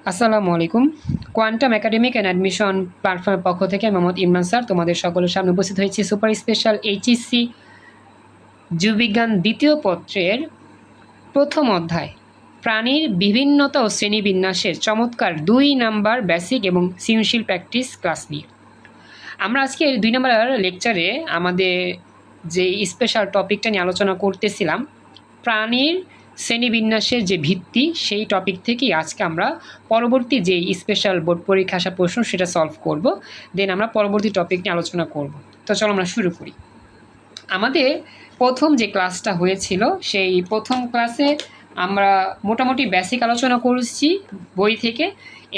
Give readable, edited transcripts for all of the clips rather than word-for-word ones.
আসসালামু আলাইকুম। Quantum academic and admission প্ল্যাটফর্মের পক্ষ থেকে মোহাম্মদ ইমরান স্যার তোমাদের সকলের সামনে উপস্থিত হয়েছি সুপার স্পেশাল এইচএসসি জীববিজ্ঞান দ্বিতীয় পত্রের প্রথম অধ্যায় প্রাণীর বিভিন্নতা ও শ্রেণীবিন্যাসের চমৎকার ২ নাম্বার বেসিক এবং সৃজনশীল প্র্যাকটিস ক্লাস নিয়ে। আমরা আজকে ২ নাম্বার লেকচারে আমাদের যে স্পেশাল টপিকটা নিয়ে আলোচনা করতেছিলাম, প্রাণীর শ্রেণীবিন্যাসের যে ভিত্তি, সেই টপিক থেকেই আজকে আমরা পরবর্তী যে স্পেশাল বোর্ড পরীক্ষা আসা প্রশ্ন সেটা সলভ করব। দেন আমরা পরবর্তী টপিক নিয়ে আলোচনা করব। তো চলো আমরা শুরু করি। আমাদের প্রথম যে ক্লাসটা হয়েছিল, সেই প্রথম ক্লাসে আমরা মোটামুটি বেসিক আলোচনা করেছি বই থেকে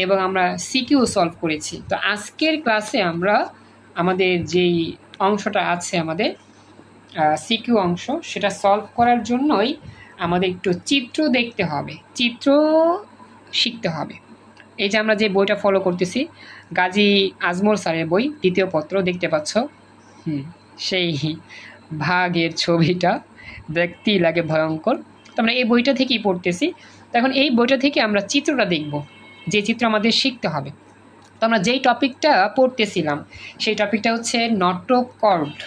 এবং আমরা সিকিউ সলভ করেছি। তো আজকের ক্লাসে আমরা আমাদের যেই অংশটা আছে আমাদের সিকিউ অংশ, সেটা সলভ করার জন্যই আমাদের একটু চিত্র দেখতে হবে, চিত্র শিখতে হবে। এই যে আমরা যে বইটা ফলো করতেছি, গাজী আজমল স্যারের বই দ্বিতীয় পত্র, দেখতে পাচ্ছ সেই ভাগের ছবিটা দেখতেই লাগে ভয়ঙ্কর। তো আমরা এই বইটা থেকেই পড়তেছি। তো এখন এই বইটা থেকে আমরা চিত্রটা দেখব, যে চিত্র আমাদের শিখতে হবে। তো আমরা যেই টপিকটা পড়তেছিলাম সেই টপিকটা হচ্ছে নটোকর্ড।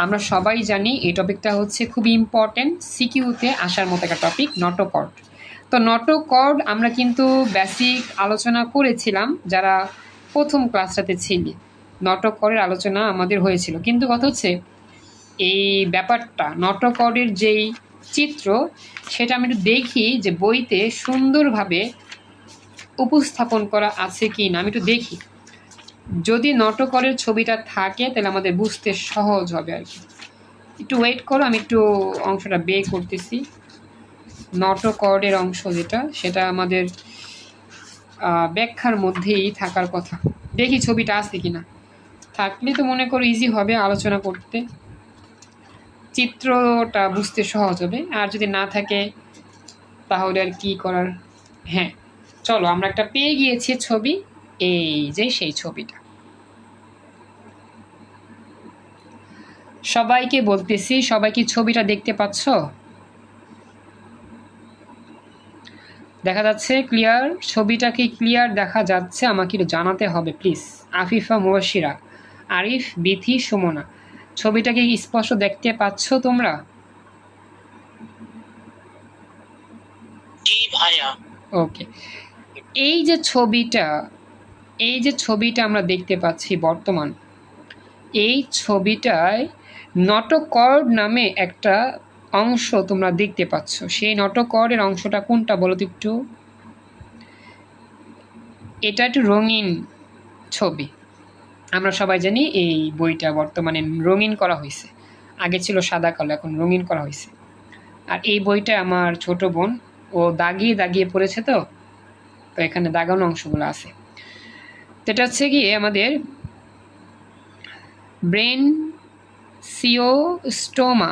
আমরা সবাই জানি এই টপিকটা হচ্ছে খুবই ইম্পর্টেন্ট, সিকিউতে আসার মতো একটা টপিক নটোকর্ড। তো নটোকর্ড আমরা কিন্তু বেসিক আলোচনা করেছিলাম যারা প্রথম ক্লাসটাতে ছিলি, নটোকর্ডের আলোচনা আমাদের হয়েছিল। কিন্তু কথা হচ্ছে এই ব্যাপারটা নটোকর্ডের যেই চিত্র, সেটা আমি একটু দেখি যে বইতে সুন্দরভাবে উপস্থাপন করা আছে কি না, আমি একটু দেখি। যদি নটোকর্ডের ছবিটা থাকে তাহলে আমাদের বুঝতে সহজ হবে আর কি। একটু ওয়েট করো, আমি একটু অংশটা বে করতেছি। নটোকর্ডের অংশ যেটা, সেটা আমাদের ব্যাখ্যার মধ্যেই থাকার কথা। দেখি ছবিটা আছে কিনা, থাকলে তো মনে করো ইজি হবে আলোচনা করতে, চিত্রটা বুঝতে সহজ হবে। আর যদি না থাকে তাহলে আর কি করার। হ্যাঁ চলো, আমরা একটা পেয়ে গিয়েছি ছবি, এই যে সেই ছবিটা। সবাইকে বলতেছি, সবাই কি ছবিটা দেখতে পাচ্ছ? দেখা যাচ্ছে ক্লিয়ার? ছবিটা কি ক্লিয়ার দেখা যাচ্ছে? আমাকে একটু জানাতে হবে প্লিজ। আফিফা, মুবাশিরা, আরিফ, বিথি, সুমনা, ছবিটাকে স্পষ্ট দেখতে পাচ্ছ তোমরা? জি ভাইয়া। ওকে, এই যে ছবিটা আমরা দেখতে পাচ্ছি বর্তমান, এই ছবিটায় নটোকর্ড নামে একটা অংশ তোমরা দেখতে পাচ্ছ। সেই নটোকর্ডের অংশটা কোনটা বলো তো একটু? এটা একটু রঙিন ছবি। আমরা সবাই জানি এই বইটা বর্তমানে রঙিন করা হয়েছে, আগে ছিল সাদা কালো, এখন রঙিন করা হয়েছে। আর এই বইটা আমার ছোট বোন, ও দাগিয়ে দাগিয়ে পড়েছে, তো এখানে দাগানো অংশগুলো আছে। তো এটা হচ্ছে গিয়ে আমাদের ব্রেন সিওস্টোমা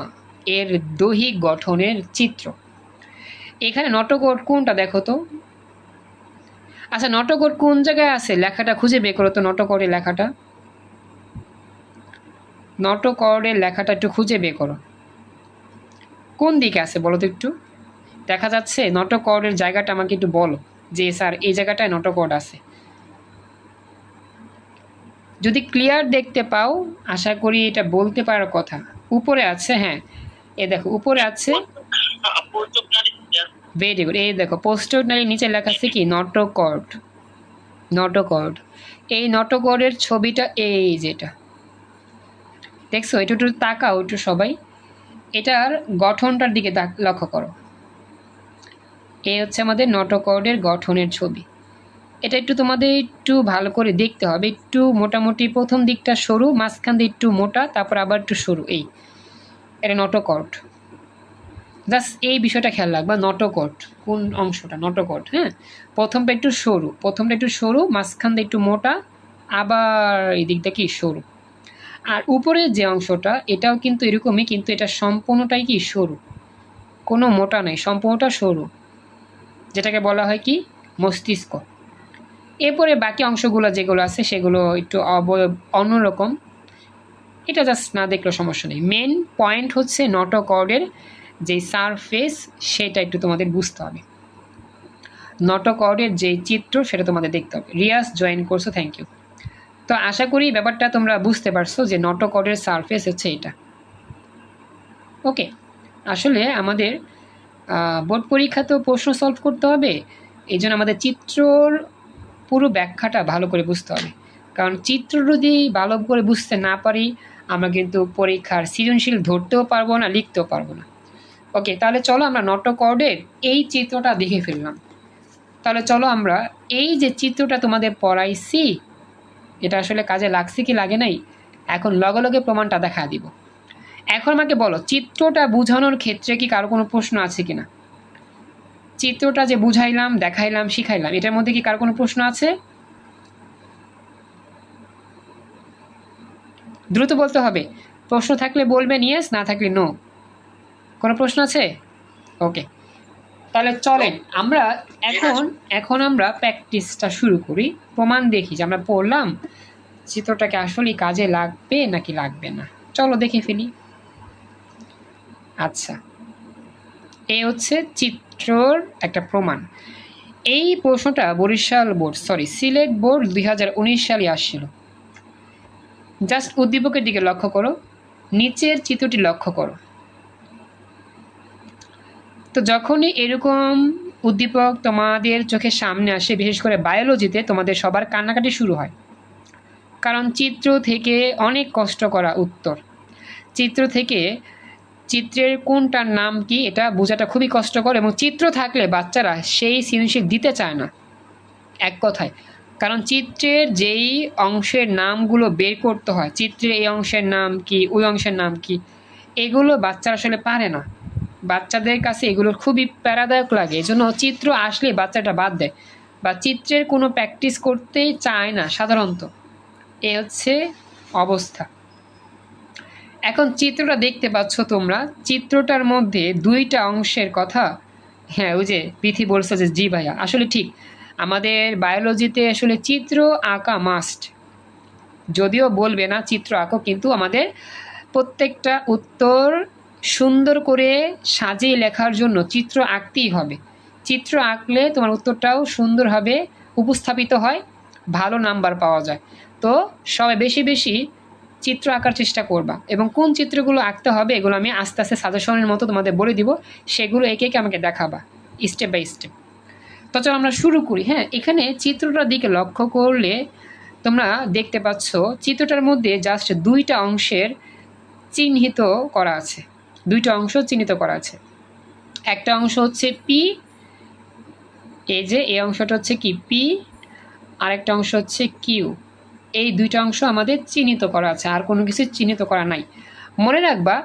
এর দৈহিক গঠনের চিত্র। এখানে নটোকর্ড কোনটা দেখো তো? আচ্ছা, নটোকর্ড কোন জায়গায় আছে লেখাটা খুঁজে বের করো তো। নটোকর্ডের লেখাটা, নটোকর্ডের লেখাটা একটু খুঁজে বের করো, কোন দিকে আছে বলো তো একটু? দেখা যাচ্ছে নটোকর্ডের জায়গাটা আমাকে একটু বলো যে স্যার এই জায়গাটায় নটোকর্ড আছে। যদি ক্লিয়ার দেখতে পাও, আশা করি এটা বলতে পারার কথা। উপরে আছে, হ্যাঁ এ দেখো উপরে আছে, ভেরি গুড। এই দেখো পোস্টার নিচে লেখা আছে কি নটোকর্ড। নটোকর্ড, এই নটোকর্ডের ছবিটা এই যেটা দেখছো, একটু একটু তাকাও একটু সবাই, এটার গঠনটার দিকে লক্ষ্য করো। এই হচ্ছে আমাদের নটোকর্ডের গঠনের ছবি। এটা একটু তোমাদের একটু ভালো করে দেখতে হবে, একটু মোটামুটি প্রথম দিকটা সরু, মাঝখান দিয়ে একটু মোটা, তারপর আবার একটু সরু। এটা নটোকর্ড। জাস্ট এই বিষয়টা খেয়াল রাখবা, নটোকর্ড কোন অংশটা নটোকর্ড। হ্যাঁ, প্রথমটা একটু সরু, মাঝখান দিয়ে একটু মোটা, আবার এই দিকটা কি সরু। আর উপরের যে অংশটা এটাও কিন্তু এরকমই, কিন্তু এটা সম্পূর্ণটাই কি সরু, কোনো মোটা নেই, সম্পূর্ণটা সরু, যেটাকে বলা হয় কি মস্তিষ্ক। এরপরে বাকি অংশগুলো যেগুলো আছে সেগুলো একটু অন্যরকম, এটা জাস্ট না দেখলেও সমস্যা নেই। মেন পয়েন্ট হচ্ছে নটোকর্ডের যে সারফেস, সেটা একটু তোমাদের বুঝতে হবে। নটকর্ডের যে চিত্র সেটা তোমাদের দেখতে হবে। রিয়াজ জয়েন করছো, থ্যাংক ইউ। তো আশা করি ব্যাপারটা তোমরা বুঝতে পারছো যে নটকর্ডের সারফেস হচ্ছে এটা। ওকে, আসলে আমাদের বোর্ড পরীক্ষাতেও প্রশ্ন সলভ করতে হবে, এই জন্য আমাদের চিত্রর পুরো ব্যাখ্যাটা ভালো করে বুঝতে হবে। কারণ চিত্র যদি ভালো করে বুঝতে না পারি আমরা কিন্তু পরীক্ষার সৃজনশীল ধরতেও পারবো না, লিখতেও পারবো না। ওকে, তাহলে চলো আমরা নটকর্ডের এই চিত্রটা দেখে ফেললাম। তাহলে চলো আমরা এই যে চিত্রটা তোমাদের পড়াইছি এটা আসলে কাজে লাগছে কি লাগে নাই, এখন লগে লগে প্রমাণটা দেখা দিব। এখন আমাকে বলো, চিত্রটা বোঝানোর ক্ষেত্রে কি কারো কোনো প্রশ্ন আছে কিনা? চিত্রটা যে বুঝাইলাম, দেখাইলাম, শিখাইলাম, এটার মধ্যে কি কারো কোনো প্রশ্ন আছে? দ্রুত বলতে হবে, প্রশ্ন থাকলে বলবেন ইয়েস, না থাকলে নো। কোনো প্রশ্ন আছে? ওকে, তাহলে চলেন আমরা এখন আমরা প্র্যাকটিসটা শুরু করি। প্রমাণ দেখি যে আমরা পড়লাম চিত্রটাকে আসলে কাজে লাগবে নাকি লাগবে না। চলো দেখে ফেলি। আচ্ছা, এই হচ্ছে চিত্রর একটা প্রমাণ। এই প্রশ্নটা বরিশাল বোর্ড সিলেট বোর্ড 2019 সালে আসছিল। জাস্ট উদ্দীপকের দিকে লক্ষ্য করো, নিচের চিত্রটি লক্ষ্য করো। তো যখনই এরকম উদ্দীপক তোমাদের চোখের সামনে আসে, বিশেষ করে বায়োলজিতে তোমাদের সবার কান্নাকাটি শুরু হয়। কারণ চিত্র থেকে অনেক কষ্ট করা উত্তর, চিত্র থেকে চিত্রের কোনটার নাম কি এটা বোঝাটা খুবই কষ্টকর, এবং চিত্র থাকলে বাচ্চারা সেই সৃজনশীল দিতে চায় না এক কথায়। কারণ চিত্রের যেই অংশের নামগুলো বের করতে হয়, চিত্রের এই অংশের নাম কি, ওই অংশের নাম কি, এগুলো বাচ্চারা আসলে পারে না। বাচ্চাদের কাছে এগুলো খুবই প্যারাদায়ক লাগে, এজন্য চিত্র আসলে বাচ্চাটা বাদ দেয় বা চিত্রের কোনো প্র্যাকটিস করতেই চায় না সাধারণত। এ হচ্ছে অবস্থা। এখন চিত্রটা দেখতে পাচ্ছ তোমরা, চিত্রটার মধ্যে দুইটা অংশের কথা। হ্যাঁ, ওই যে পৃথি বলছে যে জি ভাইয়া, আসলে ঠিক। আমাদের বায়োলজিতে আসলে চিত্র আঁকা মাস্ট। যদিও বলবে না চিত্র আঁকো, কিন্তু আমাদের প্রত্যেকটা উত্তর সুন্দর করে সাজিয়ে লেখার জন্য চিত্র আঁকতেই হবে। চিত্র আঁকলে তোমার উত্তরটাও সুন্দরভাবে উপস্থাপিত হয়, ভালো নাম্বার পাওয়া যায়। তো সবাই বেশি বেশি চিত্র আঁকার চেষ্টা করবা, এবং কোন চিত্রগুলো আঁকতে হবে এগুলো আমি আস্তে আস্তে সাজেশনের মতো তোমাদের বলে দিব, সেগুলো একে একে আমাকে দেখাবা স্টেপ বাই স্টেপ। তো চলো আমরা শুরু করি। হ্যাঁ, এখানে চিত্রটার দিকে লক্ষ্য করলে তোমরা দেখতে পাচ্ছ চিত্রটার মধ্যে জাস্ট দুইটা অংশের চিহ্নিত করা আছে, দুইটা অংশ চিহ্নিত করা আছে। একটা অংশ হচ্ছে পি, এই যে এই অংশটা হচ্ছে কি পি, আর একটা অংশ হচ্ছে কিউ। এই দুইটা অংশ আমাদের চিহ্নিত করা আছে, আর কোনো কিছু চিহ্নিত করা নাই। মনে রাখবা,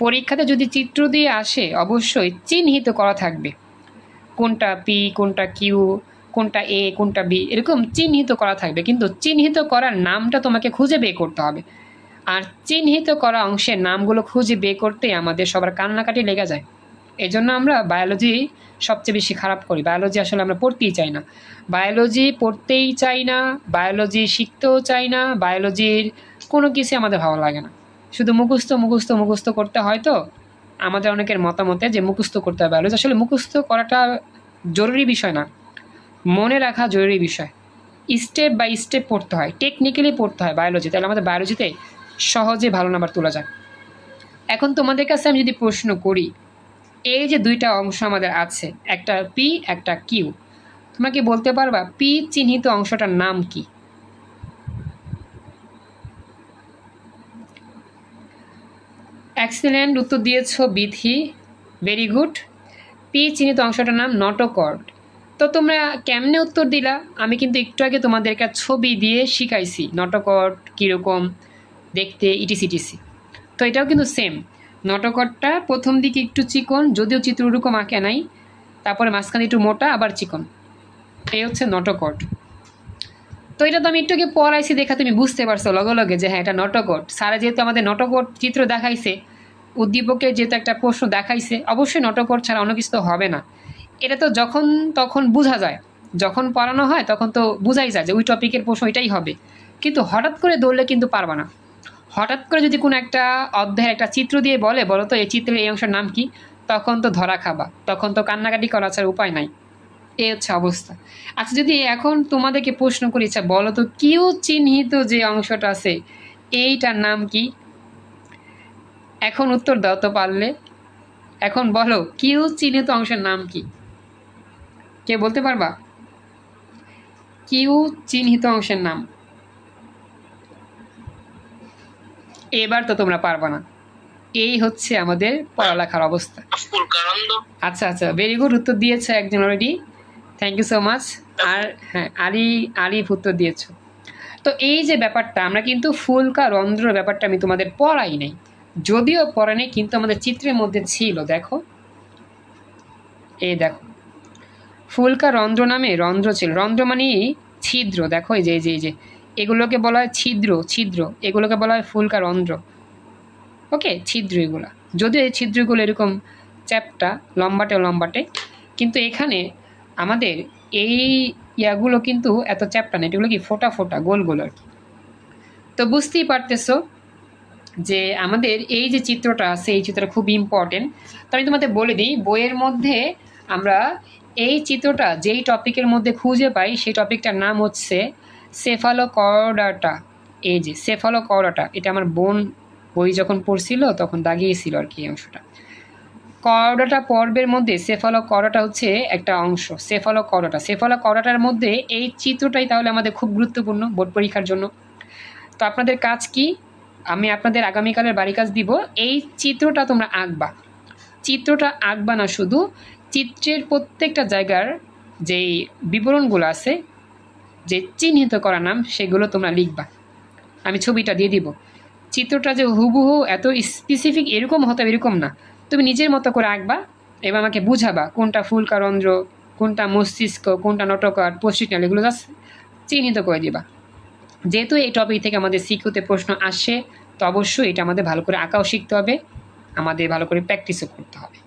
পরীক্ষাতে যদি চিত্র দিয়ে আসে অবশ্যই চিহ্নিত করা থাকবে, কোনটা পি, কোনটা কিউ, কোনটা এ, কোনটা বি, এরকম চিহ্নিত করা থাকবে। কিন্তু চিহ্নিত করার নামটা তোমাকে খুঁজে বের করতে হবে, আর চিহ্নিত করা অংশের নামগুলো খুঁজে বের করতে আমাদের সবার কান্নাকাটি লেগে যায়। এই জন্য আমরা বায়োলজি সবচেয়ে বেশি খারাপ করি। বায়োলজি আসলে আমরা পড়তেই চাই না, বায়োলজি পড়তেই চাই না, বায়োলজি শিখতেও চাই না, বায়োলজির কোনো কিছু আমাদের ভালো লাগে না। শুধু মুখস্থ মুখস্থ মুখস্থ করতে হয়। তো আমাদের অনেকের মতামতে যে মুখস্থ করতে হয় বায়োলজি, আসলে মুখস্থ করাটা জরুরি বিষয় না, মনে রাখা জরুরি বিষয়। স্টেপ বাই স্টেপ পড়তে হয়, টেকনিক্যালি পড়তে হয় বায়োলজি, তাহলে আমাদের বায়োলজিতে সহজে ভালো নাম্বার তোলা যায়। এখন তোমাদের কাছে আমি যদি প্রশ্ন করি, এই যে দুইটা অংশ আমাদের আছে, একটা পি একটা কিউ, তোমরা কি বলতে পারবা পি চিহ্নিত অংশটার নাম কি? এক্সিলেন্ট উত্তর দিয়েছ বিথি, ভেরি গুড। পি চিহ্নিত অংশটার নাম নটকর্ড। তো তোমরা কেমনে উত্তর দিলা? আমি কিন্তু একটু আগে তোমাদেরকে ছবি দিয়ে শিখাইছি নটকর্ড কীরকম দেখতে, ইটিসি। তো এটাও কিন্তু সেম। নটকর্ডটা প্রথম দিকে একটু চিকন, যদিও চিত্র ওরকম আঁকে নাই, তারপরে মাঝখানে একটু মোটা আবার চিকন, এই হচ্ছে নটকর্ড। তো এটা তো আমি একটু আগে পড়াইছি দেখা তুমি বুঝতে পারছো লগে লগে যে হ্যাঁ এটা নটকর্ড। স্যারা যেহেতু আমাদের নটকর্ড চিত্র দেখাইছে, উদ্দীপকে যেহেতু একটা প্রশ্ন দেখাইছে, অবশ্যই নটকর্ড ছাড়া অন্য কিছু তো হবে না। এটা তো যখন তখন বোঝা যায়, যখন পড়ানো হয় তখন তো বোঝাই যায় যে ওই টপিকের প্রশ্ন এটাই হবে। কিন্তু হঠাৎ করে ধরলে কিন্তু পারবা না। হঠাৎ করে যদি কোনো একটা অধ্যায়ের একটা চিত্র দিয়ে বলো তো এই চিত্রের এই অংশের নাম কি, তখন তো ধরা খাবা, তখন তো কান্নাকাটি করা ছাড়া উপায় নাই। এই হচ্ছে অবস্থা। আচ্ছা, যদি এখন তোমাদেরকে প্রশ্ন করি, আচ্ছা বলো তো কিউ চিহ্নিত যে অংশটা আছে এইটার নাম কি? এখন উত্তর দাও তো পারলে। এখন বলো কিউ চিহ্নিত অংশের নাম কি? কে বলতে পারবা? কিউ চিহ্নিত অংশের নাম। এবার তো তোমরা পারবা না। এই হচ্ছে আমাদের পড়ালেখার অবস্থা। আচ্ছা আচ্ছা, ভেরি গুড, উত্তর দিয়েছে একজন already, thank you so much. আর হ্যাঁ, আলিফ উত্তর দিয়েছ। তো এই যে ব্যাপারটা, আমরা কিন্তু ফুলকা রন্ধ্র ব্যাপারটা আমি তোমাদের পড়াই নাই, যদিও পড়া নেই, কিন্তু আমাদের চিত্রের মধ্যে ছিল। দেখো, এই দেখো, ফুলকা রন্ধ্র নামে রন্ধ্র ছিল। রন্ধ্র মানে ছিদ্র। দেখো এই যে এই যে এগুলোকে বলা হয় ছিদ্র। ছিদ্র এগুলোকে বলা হয় ফুলকা রন্ধ্র। ওকে, ছিদ্র এগুলা, যদিও এই ছিদ্রগুলো এরকম চ্যাপটা, লম্বাটে লম্বাটে, কিন্তু এখানে আমাদের এই ইয়াগুলো কিন্তু এত চ্যাপটা না, এগুলো কি ফোটা ফোটা গোল গোল আর কি। তো বুঝতেই পারতেছো যে আমাদের এই যে চিত্রটা আছে, এই চিত্রটা খুব ইম্পর্টেন্ট। তো আমি তোমাদের বলে দিই, বইয়ের মধ্যে আমরা এই চিত্রটা যেই টপিকের মধ্যে খুঁজে পাই, সেই টপিকটার নাম হচ্ছে সেফালোকর্ডাটা। এই যে সেফালোকর্ডাটা, এটা আমার বোন বই যখন পড়ছিল তখন দাগিয়েছিল আর কি এই অংশটা। কর্ডাটা পর্বের মধ্যে সেফালোকর্ডাটা হচ্ছে একটা অংশ। সেফালোকর্ডাটার মধ্যে এই চিত্রটাই তাহলে আমাদের খুব গুরুত্বপূর্ণ বোর্ড পরীক্ষার জন্য। তো আপনাদের কাজ কি, আমি আপনাদের আগামীকালের বাড়ি কাজ দিব, এই চিত্রটা তোমরা আঁকবা। চিত্রটা আঁকবা না, শুধু চিত্রের প্রত্যেকটা জায়গার যেই বিবরণগুলো আছে, যে চিহ্নিত করা নাম, সেগুলো তোমরা লিখবা। আমি ছবিটা দিয়ে দিব। চিত্রটা যে হুবহু এত স্পেসিফিক এরকম হতে এরকম না, তুমি নিজের মতো করে আঁকবা, এবার আমাকে বুঝাবা কোনটা ফুলকা রন্ধ্র, কোনটা মস্তিষ্ক, কোনটা নটকার, পশ্চিটাল, এগুলো জাস্ট চিহ্নিত করে দিবা। যেহেতু এই টপিক থেকে আমাদের সিকিউতে প্রশ্ন আসে, তো অবশ্যই এটা আমাদের ভালো করে আঁকাও শিখতে হবে, আমাদের ভালো করে প্র্যাকটিসও করতে হবে।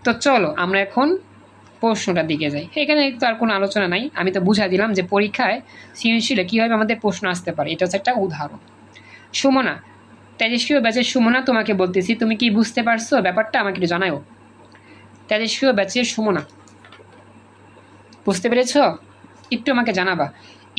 তো চলো আমরা এখন প্রশ্নটার দিকে যাই। এখানে তো আর কোনো আলোচনা নাই, আমি তো বুঝা দিলাম যে পরীক্ষায় সৃজনশীলে কীভাবে আমাদের প্রশ্ন আসতে পারে, এটা হচ্ছে একটা উদাহরণ। সুমনা, তেজস্ক্রিয় ব্যাচের সুমনা, তোমাকে বলতেছি, তুমি কি বুঝতে পারছো ব্যাপারটা? আমাকে একটু জানাও। তেজস্ক্রিয় ব্যাচের সুমনা, বুঝতে পেরেছ? একটু আমাকে জানাবা।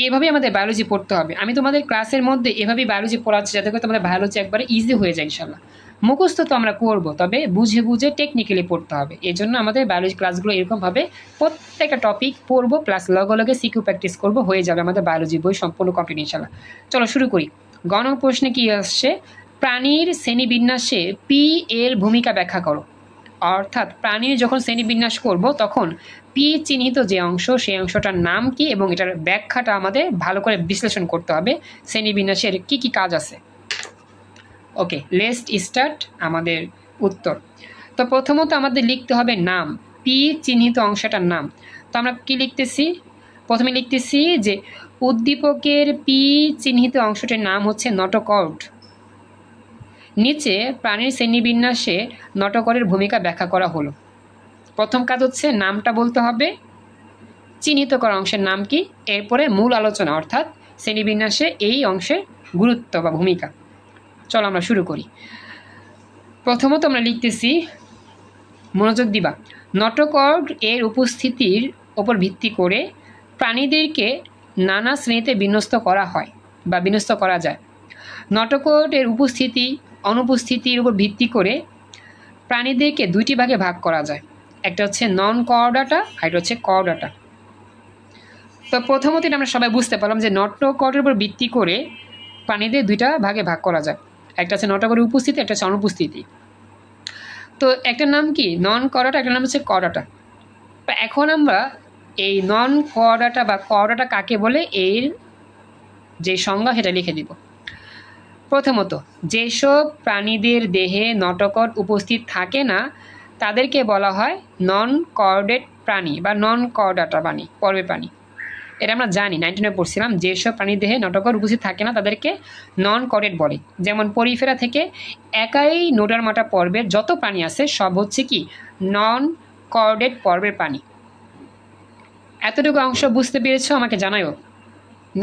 এভাবেই আমাদের বায়োলজি পড়তে হবে। আমি তোমাদের ক্লাসের মধ্যে এভাবেই বায়োলজি পড়াচ্ছি, যাতে করে তোমাদের বায়োলজি একবারে ইজি হয়ে যায় ইনশাল্লাহ। মুখস্থ তো আমরা করবো, তবে বুঝে বুঝে টেকনিক্যালি পড়তে হবে। এই জন্য আমাদের বায়োলজি ক্লাসগুলো এরকমভাবে প্রত্যেকটা টপিক পড়বো, প্লাস লগে লগে সিকিউ প্র্যাকটিস করবো, হয়ে যাবে আমাদের বায়োলজি বই সম্পূর্ণ কমপ্লিট ইনশাল্লাহ। চলো শুরু করি। গণ প্রশ্নে কি আসছে? প্রাণীর শ্রেণীবিন্যাসে পি এর ভূমিকা ব্যাখ্যা করো। অর্থাৎ প্রাণীর যখন শ্রেণীবিন্যাস করব, তখন পি চিহ্নিত যে অংশ, সেই অংশটার নাম কি এবং এটার ব্যাখ্যাটা আমাদের ভালো করে বিশ্লেষণ করতে হবে। শ্রেণীবিন্যাসের কি কি কাজ আছে। ওকে, লেটস স্টার্ট আমাদের উত্তর। তো প্রথমত আমাদের লিখতে হবে নাম, পি চিহ্নিত অংশটার নাম। তো আমরা কি লিখতেছি? প্রথমে লিখতেছি যে উদ্দীপকের পি চিহ্নিত অংশটির নাম হচ্ছে নটোকর্ড। নিচে প্রাণীর শ্রেণীবিন্যাসে নটোকরের ভূমিকা ব্যাখ্যা করা হলো। প্রথম কাজ হচ্ছে নামটা বলতে হবে, চিহ্নিত করা অংশের নাম কি, এরপরে মূল আলোচনা, অর্থাৎ শ্রেণীবিন্যাসে এই অংশের গুরুত্ব বা ভূমিকা। চলো আমরা শুরু করি। প্রথমত আমরা লিখতেছি, মনোযোগ দিবা, নটোকর্ড এর উপস্থিতির ওপর ভিত্তি করে প্রাণীদেরকে নানা শ্রেণীতে বিন্যস্ত করা হয় বা বিন্যস্ত করা যায়। নটোকর্ড এর উপস্থিতি অনুপস্থিতির উপর ভিত্তি করে প্রাণীদেরকে দুইটি ভাগে ভাগ করা যায়, একটা হচ্ছে নন কর্ডাটা আর একটা হচ্ছে কর্ডাটা। তো প্রথমত এটা আমরা সবাই বুঝতে পারলাম যে নটোকর্ডের উপর ভিত্তি করে প্রাণীদের দুইটা ভাগে ভাগ করা যায়, একটা হচ্ছে নটোকর্ডের উপস্থিতি, একটা হচ্ছে অনুপস্থিতি। তো একটার নাম কি নন কর্ডাটা, একটার নাম হচ্ছে কর্ডাটা। তো এখন আমরা এই নন কর্ডাটা বা কর্ডাটা কাকে বলে, এর যে সংজ্ঞা সেটা লিখে দিব। প্রথমত, যেসব প্রাণীদের দেহে নটোকর্ড উপস্থিত থাকে না তাদেরকে বলা হয় নন কর্ডেড প্রাণী বা নন কর্ডাটা প্রাণী, পর্বের প্রাণী। এটা আমরা জানি, 19 পড়ছিলাম, যেসব প্রাণীর দেহে নটোকর্ড উপস্থিত থাকে না তাদেরকে নন কর্ডেড বলে। যেমন পরিফেরা থেকে একাই নোডারমাটা পর্বের যত প্রাণী আছে সব হচ্ছে কি নন কর্ডেড পর্বের প্রাণী। এতটুকু অংশ বুঝতে পেরেছ? আমাকে জানাও।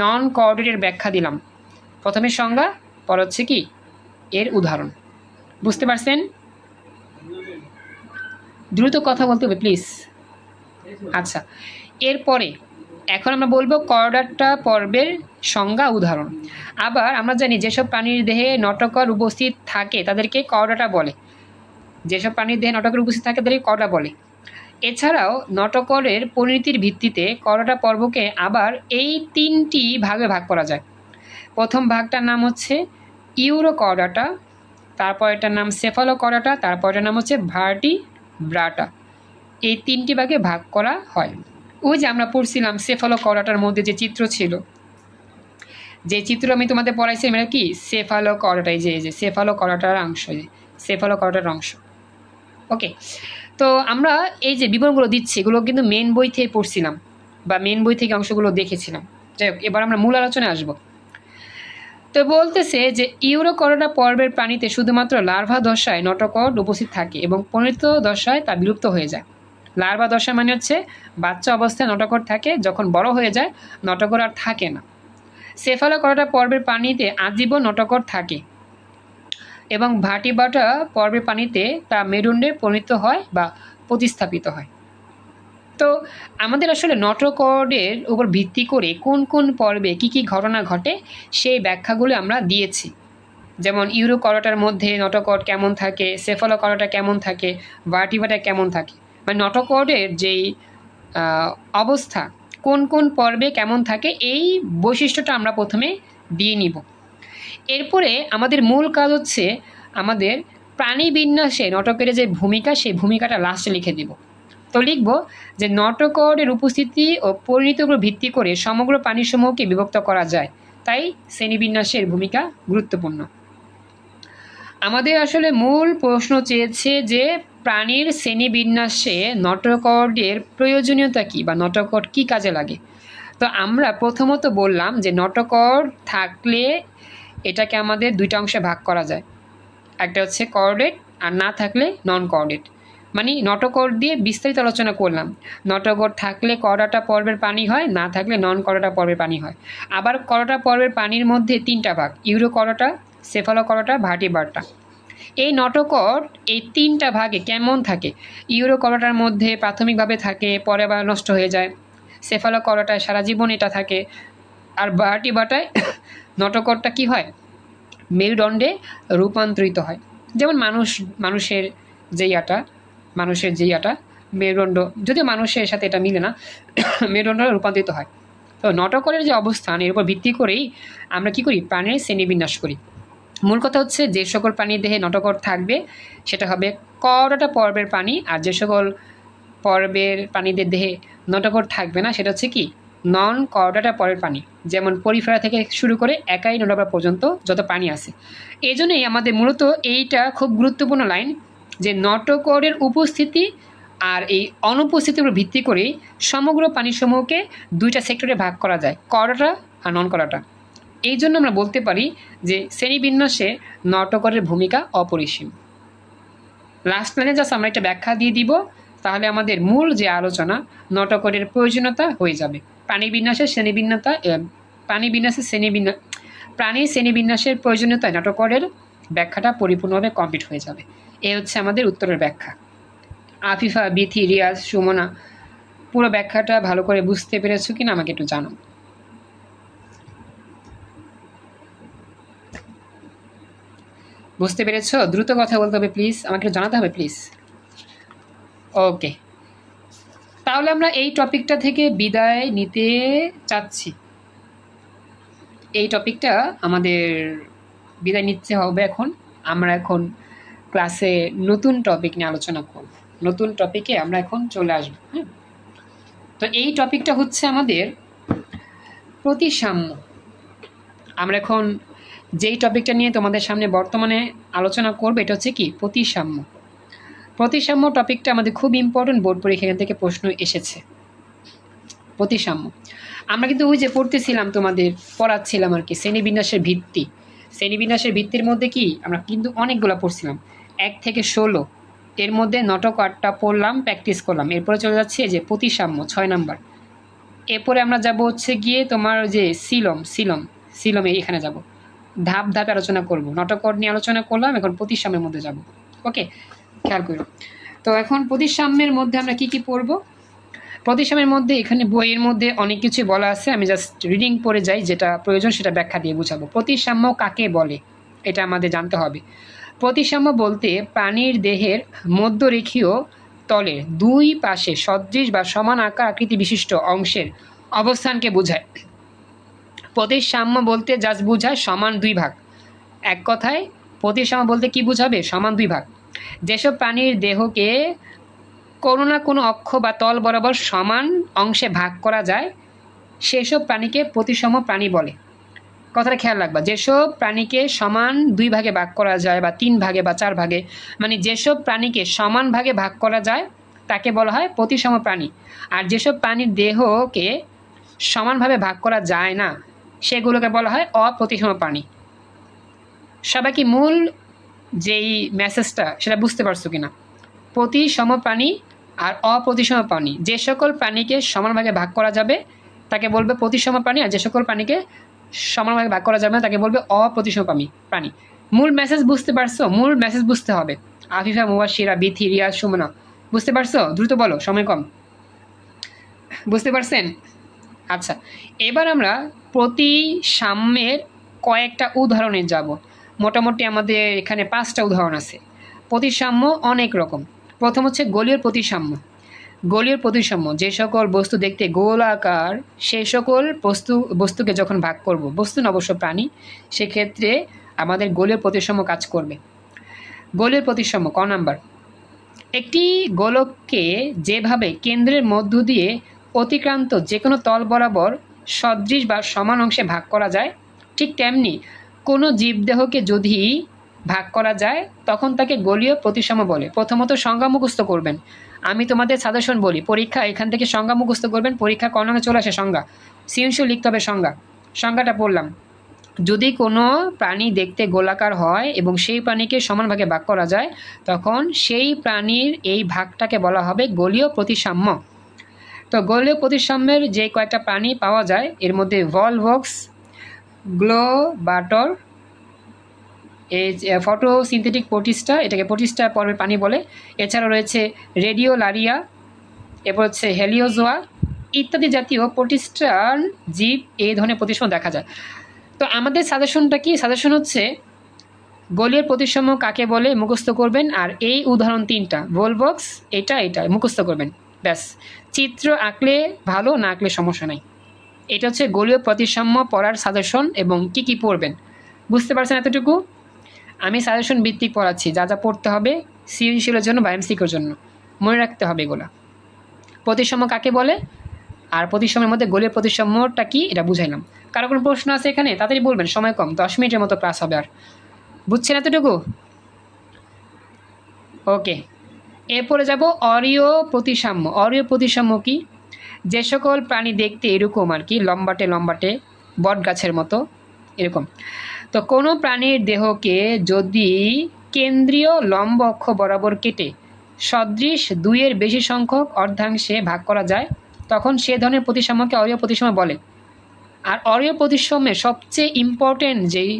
নন কর্ডেডের ব্যাখ্যা দিলাম, প্রথমে সংজ্ঞা, পর হচ্ছে কি এর উদাহরণ। বুঝতে পারছেন? দ্রুত কথা বলতে হবে প্লিজ। আচ্ছা, এরপরে এখন আমরা বলবো করডাটা পর্বের সংজ্ঞা উদাহরণ। আবার আমরা জানি যেসব প্রাণীর দেহে নটকর উপস্থিত থাকে তাদেরকে করডাটা বলে, যেসব প্রাণীর দেহে নটকর উপস্থিত থাকে তাদেরকে করডা বলে। এছাড়াও নটকরের পরিণতির ভিত্তিতে করডা পর্বকে আবার এই 3টি ভাগে ভাগ করা যায়। প্রথম ভাগটার নাম হচ্ছে ইউরোকর্ডাটা, তারপর এটার নাম সেফালোকর্ডাটা, তারপর এটার নাম হচ্ছে ভার্টিব্রাটা। এই 3টি ভাগে ভাগ করা হয়। ওই যে আমরা পড়ছিলাম সেফালোকর্ডাটার মধ্যে যে চিত্র ছিল, যে চিত্র আমি তোমাদের পড়াইছি এটা কি সেফালোকর্ডাটা, এই যে সেফালোকর্ডাটার অংশ, সেফালোকর্ডাটার অংশ। ওকে, তো আমরা এই যে বিবরণগুলো দিচ্ছি এগুলো কিন্তু মেন বই থেকে পড়ছিলাম বা মেন বই থেকে অংশগুলো দেখেছিলাম। যাই হোক, এবার আমরা মূল আলোচনায় আসবো। তো বলতেছে যে ইউরোকর্ডা পর্বের প্রাণীতে শুধুমাত্র লার্ভা দশায় নটকর্ড উপস্থিত থাকে এবং পরিণত দশায় তা বিলুপ্ত হয়ে যায়। লার্ভা দশা মানে হচ্ছে বাচ্চা অবস্থায় নটকর্ড থাকে, যখন বড় হয়ে যায় নটকর্ড আর থাকে না। সেফালোকর্ডা পর্বের প্রাণীতে আজীবন নটকর্ড থাকে এবং ভার্টিব্রাটা পর্বের প্রাণীতে তা মেরুদণ্ডে পরিণত হয় বা প্রতিস্থাপিত হয়। তো আমাদের আসলে নটকর্ডের উপর ভিত্তি করে কোন কোন পর্বে কী কী ঘটনা ঘটে সেই ব্যাখ্যাগুলো আমরা দিয়েছি। যেমন ইউরোকর্ডাটার মধ্যে নটকর্ড কেমন থাকে, সেফালোকর্ডাটা কেমন থাকে, ভার্টিব্রাটা কেমন থাকে, মানে নটকর্ডের যেই অবস্থা কোন কোন পর্বে কেমন থাকে এই বৈশিষ্ট্যটা আমরা প্রথমে দিয়ে নিব। এরপরে আমাদের মূল কাজ হচ্ছে আমাদের প্রাণী বিন্যাসে নটকের যে ভূমিকা সেই ভূমিকাটা লাস্টে লিখে দিব। তো লিখব যে নটকর্ডের উপস্থিতি ও পরিণতির উপর ভিত্তি করে সমগ্র প্রাণীসমূহকে বিভক্ত করা যায়, তাই শ্রেণীবিন্যাসের ভূমিকা গুরুত্বপূর্ণ। আমাদের আসলে মূল প্রশ্ন চেয়েছে যে প্রাণীর শ্রেণীবিন্যাসে নটকর্ডের প্রয়োজনীয়তা কী বা নটকর্ড কী কাজে লাগে। তো আমরা প্রথমত বললাম যে নটকর্ড থাকলে এটাকে আমাদের 2টা অংশে ভাগ করা যায়, একটা হচ্ছে কর্ডেট আর না থাকলে নন কর্ডেট। মানে নটকর্ড দিয়ে বিস্তারিত আলোচনা করলাম। নটকর্ড থাকলে করডাটা পর্বের প্রাণী হয়, না থাকলে নন করডাটা পর্বের প্রাণী হয়। আবার করডা পর্বের প্রাণীর মধ্যে 3টা ভাগ, ইউরোকর্ডাটা, সেফালোকর্ডাটা, ভার্টিব্রাটা। এই নটকর্ড এই 3টা ভাগে কেমন থাকে, ইউরোকর্ডাটার মধ্যে প্রাথমিকভাবে থাকে, পরে আবার নষ্ট হয়ে যায়। সেফালোকর্ডাটায় সারা জীবন এটা থাকে। আর ভার্টিব্রাটায় নটকর্ডটা কি হয়, মেরুদণ্ডে রূপান্তরিত হয়। যেমন মানুষের যেই আটা মেরুদণ্ড, যদিও মানুষের সাথে এটা মিলে না, মেরুদণ্ড রূপান্তরিত হয়। তো নটকর্ডের যে অবস্থান এর উপর ভিত্তি করেই আমরা কি করি, প্রাণীর শ্রেণীবিন্যাস করি। মূল কথা হচ্ছে যে সকল প্রাণীর দেহে নটকর্ড থাকবে সেটা হবে করডাটা পর্বের প্রাণী, আর যে সকল পর্বের প্রাণীদের দেহে নটকর্ড থাকবে না সেটা হচ্ছে কি নন করডাটা পর্বের প্রাণী। যেমন পরিফেরা থেকে শুরু করে একাই নোডাবা পর্যন্ত যত প্রাণী আছে। এই জন্যই আমাদের মূলত এইটা খুব গুরুত্বপূর্ণ লাইন যে নটকর্ডের উপস্থিতি আর এই অনুপস্থিতির উপর ভিত্তি করেই সমগ্র প্রাণীসমূহকে 2টা সেক্টরে ভাগ করা যায়, করডাটা আর নন করডাটা। এই জন্য আমরা বলতে পারি যে শ্রেণীবিন্যাসে নটকর্ডের ভূমিকা অপরিসীম। লাস্ট লাইনে জাস্ট আমরা একটা ব্যাখ্যা দিয়ে দিব, তাহলে আমাদের মূল যে আলোচনা নটকর্ডের প্রয়োজনীয়তা হয়ে যাবে। প্রাণীর শ্রেণীবিন্যাসের প্রয়োজনীয়তায় নটকর্ডের ব্যাখ্যাটা পরিপূর্ণভাবে কমপ্লিট হয়ে যাবে। এ হচ্ছে আমাদের উত্তরের ব্যাখ্যা। আফিফা, বিথি, রিয়াজ, সুমনা, পুরো ব্যাখ্যাটা ভালো করে বুঝতে পেরেছো কিনা আমাকে একটু জানো। বুঝতে পেরেছো? দ্রুত কথা বলতে হবে প্লিজ, আমাকে একটু জানাতে হবে প্লিজ। ওকে, তাহলে আমরা এই টপিকটা থেকে বিদায় নিতে চাচ্ছি। এই টপিকটা আমাদের বিদায় নিতে হবে এখন। আমরা এখন ক্লাসে নতুন টপিক নিয়ে আলোচনা করব, নতুন টপিকে আমরা এখন চলে আসবো। হ্যাঁ, তো এই টপিকটা হচ্ছে আমাদের প্রতিসাম্য। আমরা এখন যেই টপিকটা নিয়ে তোমাদের সামনে বর্তমানে আলোচনা করবো এটা হচ্ছে কি প্রতিসাম্য। প্রতিসাম্য টপিকটা আমাদের খুব ইম্পর্টেন্ট, বোর্ড পরীক্ষা এখান থেকে প্রশ্ন এসেছে। প্রতিসাম্য আমরা কিন্তু ওই যে পড়তেছিলাম, তোমাদের পড়াচ্ছিলাম আর কি শ্রেণীবিন্যাসের ভিত্তি। শ্রেণীবিন্যাসের ভিত্তির মধ্যে কি আমরা কিন্তু অনেকগুলো পড়ছিলাম, 1 থেকে 16, এর মধ্যে নটকর্ডটা পড়লাম, প্র্যাকটিস করলাম। এরপরে চলে যাচ্ছে যে প্রতিসাম্য 6 নাম্বার। এরপরে আমরা যাব হচ্ছে গিয়ে তোমার যে সিলমে এখানে যাব, ধাপ ধাপে আলোচনা করব। নটকর্ড নিয়ে আলোচনা করলাম, এখন প্রতিসাম্যের মধ্যে যাব। ওকে, খেয়াল করো। তো এখন প্রতিসাম্যের মধ্যে আমরা কি কি পড়ব, প্রতিসাম্যের মধ্যে এখানে বইয়ের মধ্যে অনেক কিছু বলা আছে, আমি জাস্ট রিডিং পড়ে যাই, যেটা প্রয়োজন সেটা ব্যাখ্যা দিয়ে বুঝাবো। প্রতিসাম্য কাকে বলে এটা আমাদের জানতে হবে। প্রতিসাম্য বলতে প্রাণীর দেহের মধ্যরেখীয় তলের দুই পাশে সদৃশ বা সমান আকার আকৃতি বিশিষ্ট অংশের অবস্থানকে বোঝায়। প্রতিসাম্য বলতে জাস্ট বোঝায় সমান দুই ভাগ। এক কথায় প্রতিসাম্য বলতে কি বোঝাবে? সমান দুই ভাগ। যেসব প্রাণীর দেহকে কোনো না কোনো অক্ষ বা তল বরাবর সমান অংশে ভাগ করা যায় সেসব প্রাণীকে প্রতিসম প্রাণী বলে। কথাটা খেয়াল রাখবা, যেসব প্রাণীকে সমান দুই ভাগে ভাগ করা যায় বা তিন ভাগে বা চার ভাগে, মানে যেসব প্রাণীকে সমান ভাগে ভাগ করা যায় তাকে বলা হয় প্রতিসম প্রাণী। আর যেসব প্রাণীর দেহকে সমানভাবে ভাগ করা যায় না সেগুলোকে বলা হয় অপ্রতিসম প্রাণী। সবাই কি মূল যেই মেসেজটা সেটা বুঝতে পারছো কিনা? প্রতিসম প্রাণী আর অপ্রতিসম প্রাণী, যে সকল প্রাণীকে সমানভাগে ভাগ করা যাবে তাকে বলবে প্রতিসম প্রাণী, আর যে সকল প্রাণীকে সমানভাবে ভাগ করা যাবে না তাকে বলবে অপ্রতিসম প্রাণী। মূল মেসেজ বুঝতে পারছো? মূল মেসেজ বুঝতে হবে। আফিফা, মুবাশশিরা, বিথি, রিয়াজ, সুমনা, বুঝতে পারছো? দ্রুত বলো, সময় কম। বুঝতে পারছেন? আচ্ছা, এবার আমরা প্রতিসাম্যের কয়েকটা উদাহরণে যাব। মোটামুটি আমাদের এখানে 5টা উদাহরণ আছে। প্রতিসাম্য অনেক রকম। প্রথম হচ্ছে গোলীয় প্রতিসাম্য। গোলীয় প্রতিসাম্য, যে সকল বস্তু দেখতে গোলাকার সেই সকল বস্তুকে যখন ভাগ করব, বস্তু না অবশ্য প্রাণী, সেক্ষেত্রে আমাদের গোলীয় প্রতিসাম্য কাজ করবে। গোলীয় প্রতিসাম্য ক নাম্বার, একটি গোলককে যেভাবে কেন্দ্রের মধ্য দিয়ে অতিক্রান্ত যে কোনো তল বরাবর সদৃশ বা সমান অংশে ভাগ করা যায়, ঠিক তেমনি কোনো জীবদেহকে যদি ভাগ করা যায় তখন তাকে গোলীয় প্রতিসাম্য বলে। প্রথমত সংজ্ঞা মুখস্থ করবেন। আমি তোমাদের সাজেশন বলি, পরীক্ষা এখান থেকে সংজ্ঞা মুখস্থ করবেন। পরীক্ষা কর্নারে চলে আসে সংজ্ঞা, সৃজনশীল লিখতে হবে সংজ্ঞা। সংজ্ঞাটা পড়লাম, যদি কোনো প্রাণী দেখতে গোলাকার হয় এবং সেই প্রাণীকে সমান ভাগে ভাগ করা যায় তখন সেই প্রাণীর এই ভাগটাকে বলা হবে গোলীয় প্রতিসাম্য। তো গোলীয় প্রতিসাম্যের যে কয়েকটা প্রাণী পাওয়া যায় এর মধ্যে ভলভক্স, গ্লোবাটর, এই ফটোসিনথেটিক প্রোটিস্টা, এটাকে প্রোটিস্টা পর্বের প্রাণী বলে। এছাড়া রয়েছে রেডিওলারিয়া, এরপর হচ্ছে হেলিওজোয়া ইত্যাদি জাতীয় প্রোটিস্টান জীব এই ধরনের প্রতিসাম্য দেখা যায়। তো আমাদের সাজেশনটা কি? সাজেশন হচ্ছে গোলীয় প্রতিসাম্য কাকে বলে মুখস্থ করবেন, আর এই উদাহরণ 3টা ভলভক্স, এটা মুখস্থ করবেন। ব্যাস, চিত্র আঁকলে ভালো, না আঁকলে সমস্যা নাই। এটা হচ্ছে গোলীয় প্রতিসাম্য পড়ার সাজেশন এবং কি কি পড়বেন। বুঝতে পারছেন এতটুকু? আমি সাজেশন ভিত্তিক পড়াচ্ছি, যা যা পড়তে হবে সৃজনশীলের জন্য বা এমসিকিউর জন্য মনে রাখতে হবে এগুলা। প্রতিসাম্য কাকে বলে আর প্রতিসাম্যের মধ্যে গোলীয় প্রতিসাম্যটা কি এটা বুঝাইলাম। কারো কোনো প্রশ্ন আছে এখানে? তাড়াতাড়ি বলবেন, সময় কম, 10 মিনিটের মতো ক্লাস হবে। আর বুঝছেন এতটুকু? ওকে, এরপরে যাব অরীয় প্রতিসাম্য। অরীয় প্রতিসাম্য কি? যে সকল প্রাণী দেখতে এরকম আর কি, লম্বাটে বট গাছের মতো এরকম, তো কোনো প্রাণীর দেহকে যদি কেন্দ্রীয় লম্ব অক্ষ বরাবর কেটে সদৃশ 2-এর বেশি সংখ্যক অর্ধাংশে ভাগ করা যায় তখন সে ধরনের প্রতিসাম্যকে অরীয় প্রতিসাম্য বলে। আর অরীয় প্রতিসাম্যের সবচেয়ে ইম্পর্টেন্ট যেই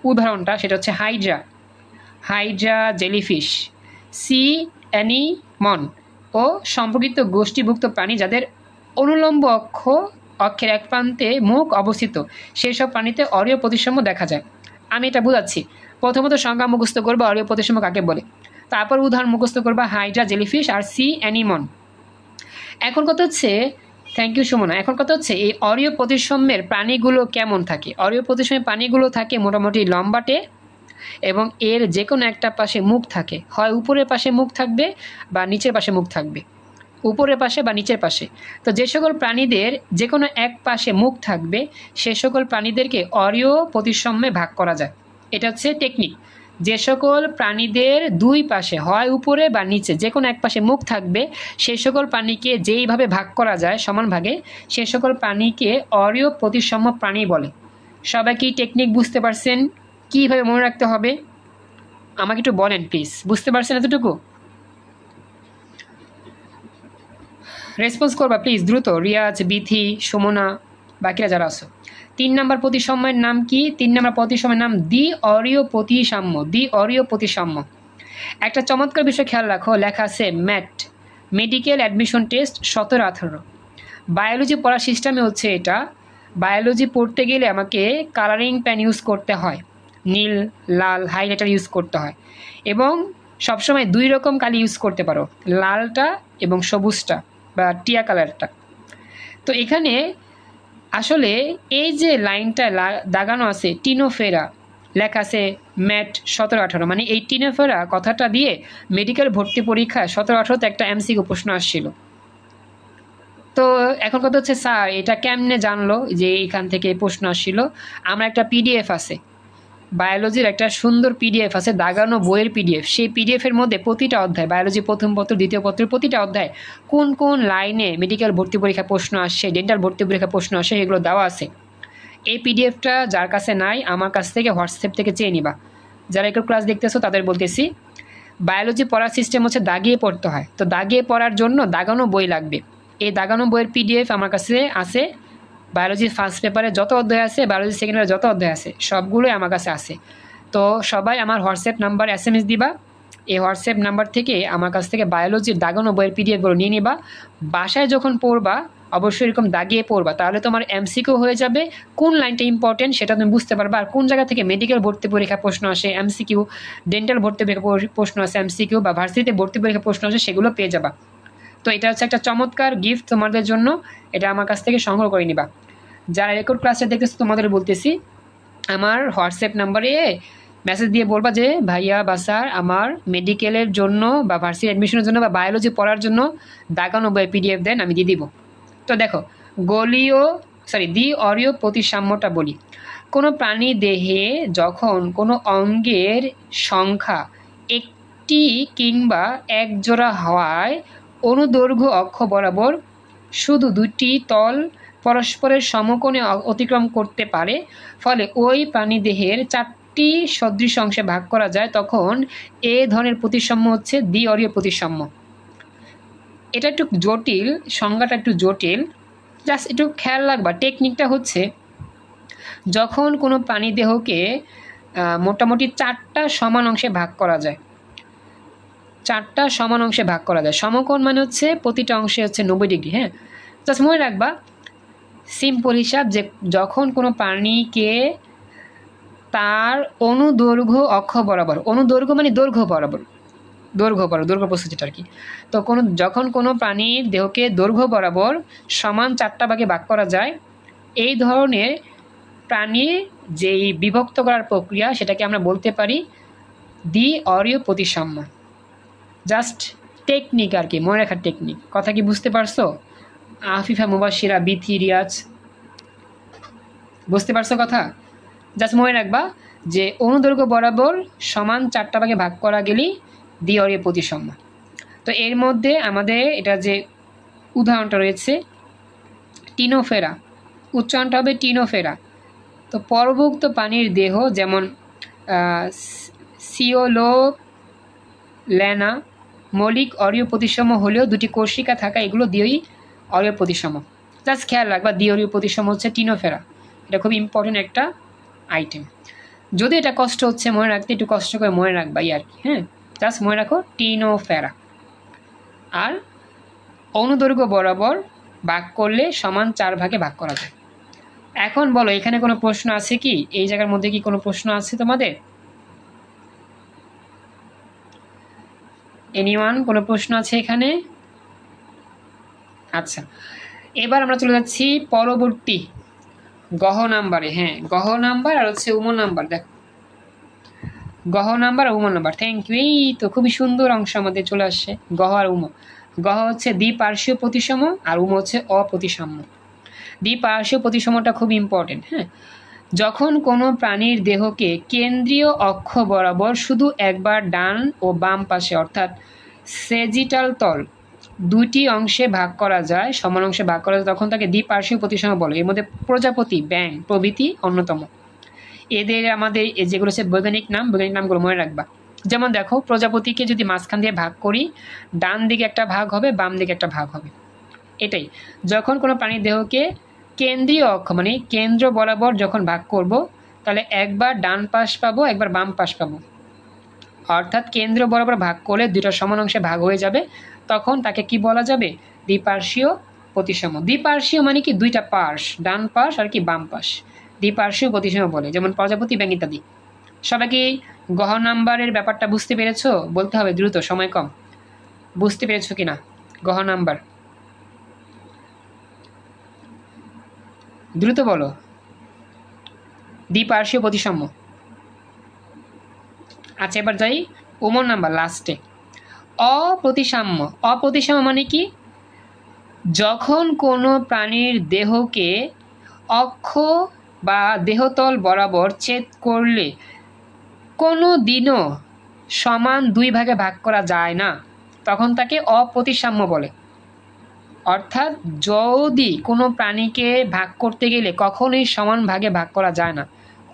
উদাহরণটা সেটা হচ্ছে হাইড্রা, জেলিফিশ, সি অ্যানিমন ও সম্পর্কিত গোষ্ঠীভুক্ত প্রাণী যাদের অনুলম্ব অক্ষের এক প্রান্তে মুখ অবস্থিত, সেই সব প্রাণীতে অরীয় প্রতিসাম্য দেখা যায়। আমি এটা বোঝাচ্ছি। প্রথমত সংজ্ঞা মুখস্থ করবো অরীয় প্রতিসাম্য কাকে বলে, তারপর উদাহরণ মুখস্থ করবা হাইড্রা, জেলিফিশ আর সি অ্যানিমন। এখন কথা হচ্ছে, থ্যাংক ইউ সুমনা, এখন কথা হচ্ছে এই অরীয় প্রতিসাম্যের প্রাণীগুলো কেমন থাকে। অরীয় প্রতিসাম্যের প্রাণীগুলো থাকে মোটামুটি লম্বাটে এবং এর যে কোনো একটা পাশে মুখ থাকে, হয় উপরের পাশে মুখ থাকবে বা নিচের পাশে মুখ থাকবে, উপরের পাশে বা নিচের পাশে। তো যে সকল প্রাণীদের যে কোনো এক পাশে মুখ থাকবে সে সকল প্রাণীদেরকে অরীয় প্রতিসাম্যে ভাগ করা যায়। এটা হচ্ছে টেকনিক। যে সকল প্রাণীদের দুই পাশে হয় উপরে বা নিচে যে কোনো এক পাশে মুখ থাকবে সেই সকল প্রাণীকে যেইভাবে ভাগ করা যায় সমান ভাগে, সে সকল প্রাণীকে অরীয় প্রতিসাম্য প্রাণী বলে। সবাই কি টেকনিক বুঝতে পারছেন? কীভাবে মনে রাখতে হবে আমাকে একটু বলেন প্লিজ। বুঝতে পারছেন এতটুকু? রেসপন্স করবা প্লিজ দ্রুত, রিয়াজ, বিথি, সুমনা, বাকিরা যারা আছো। 3 নম্বর প্রতিসাম্যের নাম কি? 3 নম্বর প্রতিসাম্যের নাম দ্বি অরীয় প্রতিসাম্য। দ্বি অরীয় প্রতিসাম্য একটা চমৎকার বিষয় খেয়াল রাখো, লেখা আছে MAT medical admission test 17-18। Biology পড়ার সিস্টেমে হচ্ছে এটা, বায়োলজি পড়তে গেলে আমাকে কালারিং পেন ইউজ করতে হয়, নীল, লাল, হাইলাইটার ইউজ করতে হয়, এবং সবসময় 2 রকম কালি ইউজ করতে পারো, লালটা এবং সবুজটা বা টিয়া কালারটা। তো এখানে আসলে এই যে লাইনটা দাগানো আছে টিনোফেরা, লেখা আছে ম্যাট 17-18, মানে এই টিনোফেরা কথাটা দিয়ে মেডিকেল ভর্তি পরীক্ষায় 17-18তে একটা এমসিকিউ প্রশ্ন আসছিল। তো এখন কথা হচ্ছে, স্যার এটা কেমনে জানলো যে এখান থেকে প্রশ্ন আসছিল? আমার একটা পিডিএফ আছে, বায়োলজির একটা সুন্দর পিডিএফ আছে, দাগানো বইয়ের পিডিএফ। সেই পিডিএফের মধ্যে প্রতিটা অধ্যায়, বায়োলজি প্রথম পত্র, দ্বিতীয় পত্রের প্রতিটা অধ্যায় কোন কোন লাইনে মেডিকেল ভর্তি পরীক্ষা প্রশ্ন আসছে, ডেন্টাল ভর্তি পরীক্ষা প্রশ্ন আসে, এগুলো দেওয়া আছে। এই পিডিএফটা যার কাছে নাই আমার কাছ থেকে হোয়াটসঅ্যাপ থেকে চেয়ে নিবা। যারা একটু ক্লাস দেখতেছো তাদের বলতেছি, বায়োলজি পড়ার সিস্টেম হচ্ছে দাগিয়ে পড়তে হয়। তো দাগিয়ে পড়ার জন্য দাগানো বই লাগবে। এই দাগানো বইয়ের পিডিএফ আমার কাছে আছে। বায়োলজির ফার্স্ট পেপারে যত অধ্যায় আছে, বায়োলজি সেকেন্ড পেপারে যত অধ্যায় আছে, সবগুলোই আমার কাছে আছে। তো সবাই আমার হোয়াটসঅ্যাপ নাম্বার SMS দিবা। এই হোয়াটসঅ্যাপ নাম্বার থেকে আমার কাছ থেকে বায়োলজির দাগানো বইয়ের পিডিএফগুলো নিয়ে নিবা। বাসায় যখন পড়বা অবশ্যই এরকম দাগিয়ে পড়বা, তাহলে তোমার এমসিকিউ হয়ে যাবে। কোন লাইনটা ইম্পর্টেন্ট সেটা তুমি বুঝতে পারবা, আর কোন জায়গা থেকে মেডিকেল ভর্তি পরীক্ষা প্রশ্ন আসে এমসিকিউ, ডেন্টাল ভর্তি পরীক্ষা প্রশ্ন আসে এমসিকিউ, বা ভার্সিটিতে ভর্তি পরীক্ষা প্রশ্ন আসে, সেগুলো পেয়ে যাবা। তো এটা হচ্ছে একটা চমৎকার গিফট তোমাদের জন্য, এটা আমার কাছ থেকে সংগ্রহ করে নিবা। যারা রেকর্ড ক্লাসটা দেখতেছো তোমাদের বলতেছি, আমার হোয়াটসঅ্যাপ নাম্বারে মেসেজ দিয়ে বলবা যে ভাইয়া বা স্যার আমার মেডিকেলের জন্য বা ভার্সিটি অ্যাডমিশনের জন্য বা বায়োলজি পড়ার জন্য দাগানো বই পিডিএফ দেন, আমি দিয়ে দিব। তো দেখো, দ্বি অরীয় প্রতিসাম্যটা বলি। কোনো প্রাণী দেহে যখন কোনো অঙ্গের সংখ্যা একটি কিংবা এক জোড়া হওয়ায় অনুদৈর্ঘ্য অক্ষ বরাবর শুধু 2টি তল পরস্পরের সমকোণে অতিক্রম করতে পারে, ফলে ওই প্রাণীদেহের 4টি সদৃশ অংশে ভাগ করা যায়, তখন এ ধরনের প্রতিসাম্য হচ্ছে দ্বি অরীয় প্রতিসাম্য। এটা একটু জটিল, সংজ্ঞাটা একটু জটিল, জাস্ট একটু খেয়াল রাখবা। টেকনিকটা হচ্ছে, যখন কোনো প্রাণীদেহকে মোটামুটি 4টা সমান অংশে ভাগ করা যায়, 4টা সমান অংশে ভাগ করা যায়, সমকোণ মানে হচ্ছে প্রতিটা অংশে হচ্ছে 90 ডিগ্রি। হ্যাঁ, জাস্ট মনে রাখবা সিম্পল হিসাব, যে যখন কোনো প্রাণীকে তার অনুদৈর্ঘ্য অক্ষ বরাবর, অনুদৈর্ঘ্য মানে দৈর্ঘ্য বরাবর, দৈর্ঘ্য প্রস্থ যেটা আর কি। তো যখন কোনো প্রাণীর দেহকে দৈর্ঘ্য বরাবর সমান 4টা ভাগে ভাগ করা যায়, এই ধরনের প্রাণীর যেই বিভক্ত করার প্রক্রিয়া সেটাকে আমরা বলতে পারি দ্বি অরীয় প্রতিসাম্য। জাস্ট টেকনিক আর কি, মনে রাখার টেকনিক। কথা কি বুঝতে পারছো? আফিফা, মুবাশিরা, বিথি, রিয়াজ, বুঝতে পারছো কথা? জাস্ট মনে রাখবা যে অনুদৈর্ঘ্য বরাবর সমান 4টা ভাগে ভাগ করা গেলেই দ্বি অরীয় প্রতিসাম্য। তো এর মধ্যে আমাদের এটা যে উদাহরণটা রয়েছে টিনোফেরা, উচ্চারণটা হবে টিনোফেরা। তো পরভুক্ত প্রাণীর দেহ যেমন সিওলোল্যানা মৌলিক অরীয় প্রতিসাম্য হলেও 2টি কোষিকা থাকা, এগুলো দ্বি অরীয় প্রতিসাম্য। জাস্ট খেয়াল রাখবা দ্বি অরীয় প্রতিসাম্য হচ্ছে টিনোফেরা। এটা খুব ইম্পর্টেন্ট একটা আইটেম। যদি এটা কষ্ট হচ্ছে মনে রাখতে, একটু কষ্ট করে মনে রাখবা আর কি। হ্যাঁ, জাস্ট মনে রাখো টিনোফেরা। আর অনুদৈর্ঘ্য বরাবর ভাগ করলে সমান 4 ভাগে ভাগ করা যায়। এখন বলো, এখানে কোনো প্রশ্ন আছে কি? এই জায়গার মধ্যে কি কোনো প্রশ্ন আছে তোমাদের? এনিওয়ান, কোনো প্রশ্ন আছে এখানে? আচ্ছা, এবার আমরা চলে যাচ্ছি পরবর্তী গহ নাম্বারে। হ্যাঁ, গহ নাম্বার আর হচ্ছে উম নাম্বার। দেখো, গহ নাম্বার আর উম নাম্বার। Thank you. এই তো খুবই সুন্দর অংশ আমাদের চলে আসছে, গহ আর উম। গহ হচ্ছে দ্বিপার্শ্বীয় প্রতিসাম্য আর উম হচ্ছে অপ্রতিসাম্য। দ্বিপার্শ্বীয় প্রতিসাম্যটা খুব ইম্পর্টেন্ট। হ্যাঁ, যখন কোনো প্রাণীর দেহকে কেন্দ্রীয় অক্ষ বরাবর শুধু একবার ডান ও বাম পাশে অর্থাৎ সেজিটাল তল 2টি অংশে ভাগ করা যায়, সমান অংশে ভাগ করা যায়, তখন তাকে দ্বিপার্শ্বীয় প্রতিসাম্য বলে। এর মধ্যে প্রজাপতি, ব্যাঙ প্রভৃতি অন্যতম। এদের আমাদের যেগুলো হচ্ছে বৈজ্ঞানিক নামগুলো মনে রাখবা। যেমন দেখো, প্রজাপতিকে যদি মাঝখান দিয়ে ভাগ করি, ডান দিকে একটা ভাগ হবে, বাম দিকে একটা ভাগ হবে। এটাই, যখন কোনো প্রাণীর দেহকে কেন্দ্রীয় অক্ষ মানে কেন্দ্র বরাবর যখন ভাগ করব, তাহলে একবার ডান পাশ পাবো, একবার বাম পাশ পাবো। অর্থাৎ কেন্দ্র বরাবর ভাগ করলে 2টা সমান অংশে ভাগ হয়ে যাবে, তখন তাকে কি বলা যাবে? দ্বিপার্শ্বীয় প্রতিসাম্য। দ্বিপার্শ্বীয় মানে কি? দুইটা পার্শ্ব, ডান পাশ আর কি বাম পাশ, দ্বিপার্শ্বীয় প্রতিসাম্য বলে, যেমন প্রজাপতি, ব্যাঙ ইত্যাদি। সবাই কি গহ নাম্বারের ব্যাপারটা বুঝতে পেরেছো? বলতে হবে দ্রুত, সময় কম। বুঝতে পেরেছো কিনা গহ নাম্বার? দ্রুত বলো। দ্বিপার্শ্বীয় প্রতিসাম্য। আচ্ছা, এবার যাই ওমন নাম্বার লাস্টে। অপ্রতিসাম্য। অপ্রতিসাম্য মানে কি? যখন কোনো প্রাণীর দেহকে অক্ষ বা দেহতল বরাবর ছেদ করলে কোনো দিনও সমান দুই ভাগে ভাগ করা যায় না, তখন তাকে অপ্রতিসাম্য বলে। অর্থাৎ যদি কোনো প্রাণীকে ভাগ করতে গেলে কখনোই সমান ভাগে ভাগ করা যায় না,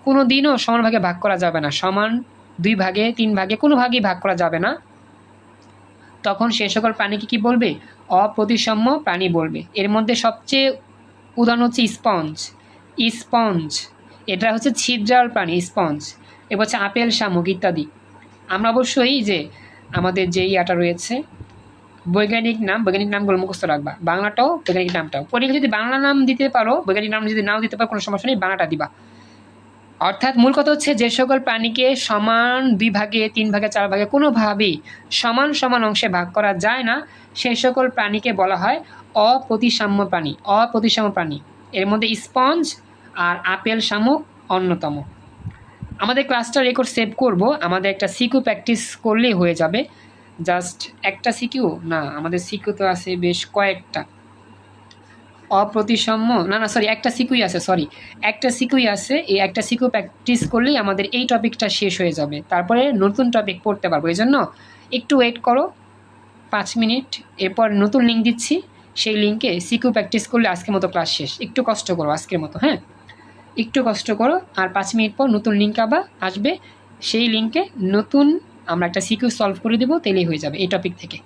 কোনো দিনও সমান ভাগে ভাগ করা যাবে না, সমান দুই ভাগে, তিন ভাগে, কোনো ভাগেই ভাগ করা যাবে না, তখন সে সকল প্রাণীকে কি বলবে? অপ্রতিসাম্য প্রাণী বলবে। এর মধ্যে সবচেয়ে উদাহরণ হচ্ছে স্পঞ্জ। স্পঞ্জ এটা হচ্ছে ছিদ্রাল প্রাণী, স্পঞ্জ। এবার হচ্ছে আপেল, শামুক ইত্যাদি। আমরা অবশ্যই যে আমাদের যে ইয়াটা রয়েছে বৈজ্ঞানিক নামগুলো মুখস্থ রাখবা, বাংলাটাও বৈজ্ঞানিক নামটাও। পরীক্ষা যদি বাংলা নাম দিতে পারো, বৈজ্ঞানিক নাম যদি নাও দিতে পারো কোনো সমস্যা নেই, বাংলাটা দিবা। অর্থাৎ মূল কথা হচ্ছে যে সকল প্রাণীকে সমান দুই ভাগে, তিন ভাগে, চার ভাগে কোনোভাবেই সমান সমান অংশে ভাগ করা যায় না, সেই সকল প্রাণীকে বলা হয় অপ্রতিসাম্য প্রাণী। অপ্রতিসাম্য প্রাণী এর মধ্যে স্পঞ্জ আর আপেল, শামুক অন্যতম। আমাদের ক্লাসটা রেকর্ড সেভ করব, আমাদের একটা সিকিউ প্র্যাকটিস করলেই হয়ে যাবে। জাস্ট একটা সিকিউ না, আমাদের সিকিউ তো আছে বেশ কয়েকটা। অপ্রতিসাম্য সরি, একটা সিকিউই আছে, একটা সিকিউই আছে। এই একটা সিকিউ প্র্যাকটিস করলেই আমাদের এই টপিকটা শেষ হয়ে যাবে, তারপরে নতুন টপিক পড়তে পারবো। এই জন্য একটু ওয়েট করো 5 মিনিট, এরপর নতুন লিঙ্ক দিচ্ছি, সেই লিঙ্কে সিকিউ প্র্যাকটিস করলে আজকের মতো ক্লাস শেষ। একটু কষ্ট করো আজকের মতো, হ্যাঁ একটু কষ্ট করো, আর 5 মিনিট পর নতুন লিঙ্ক আবার আসবে, সেই লিঙ্কে নতুন আমরা একটা সিকিউ সলভ করে দেবো, তাহলেই হয়ে যাবে এই টপিক থেকে।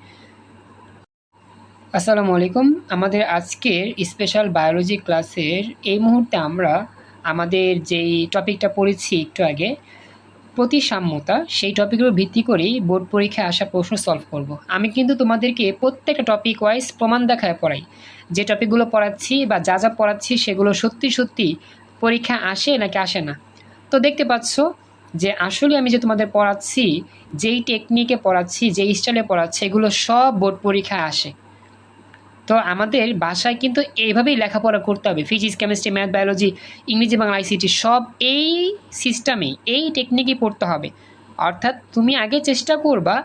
আসসালামু আলাইকুম। আমাদের আজকের স্পেশাল বায়োলজি ক্লাসের এই মুহূর্তে আমরা আমাদের যেই টপিকটা পড়েছি একটু আগে, প্রতিসাম্যতা, সেই টপিকের ভিত্তি করেই বোর্ড পরীক্ষায় আসা প্রশ্ন সলভ করব। আমি কিন্তু তোমাদেরকে প্রত্যেকটা টপিক ওয়াইজ প্রমাণ দেখায় পড়াই। যে টপিকগুলো পড়াচ্ছি বা যা যা পড়াচ্ছি সেগুলো সত্যি সত্যি পরীক্ষা আসে নাকি আসে না। তো দেখতে পাচ্ছ যে আসলে আমি যে তোমাদের পড়াচ্ছি, যেই টেকনিকে পড়াচ্ছি, যেই স্টাইলে পড়াচ্ছি, এগুলো সব বোর্ড পরীক্ষায় আসে। তো আমাদের বাসায় কিন্তু এইভাবেই লেখাপড়া করতে হবে। ফিজিক্স, কেমিস্ট্রি, ম্যাথ, বায়োলজি, ইংরেজি, বাংলা, আইসিটি সব এই সিস্টেমে, এই টেকনিকই পড়তে হবে। অর্থাৎ তুমি আগে চেষ্টা করবা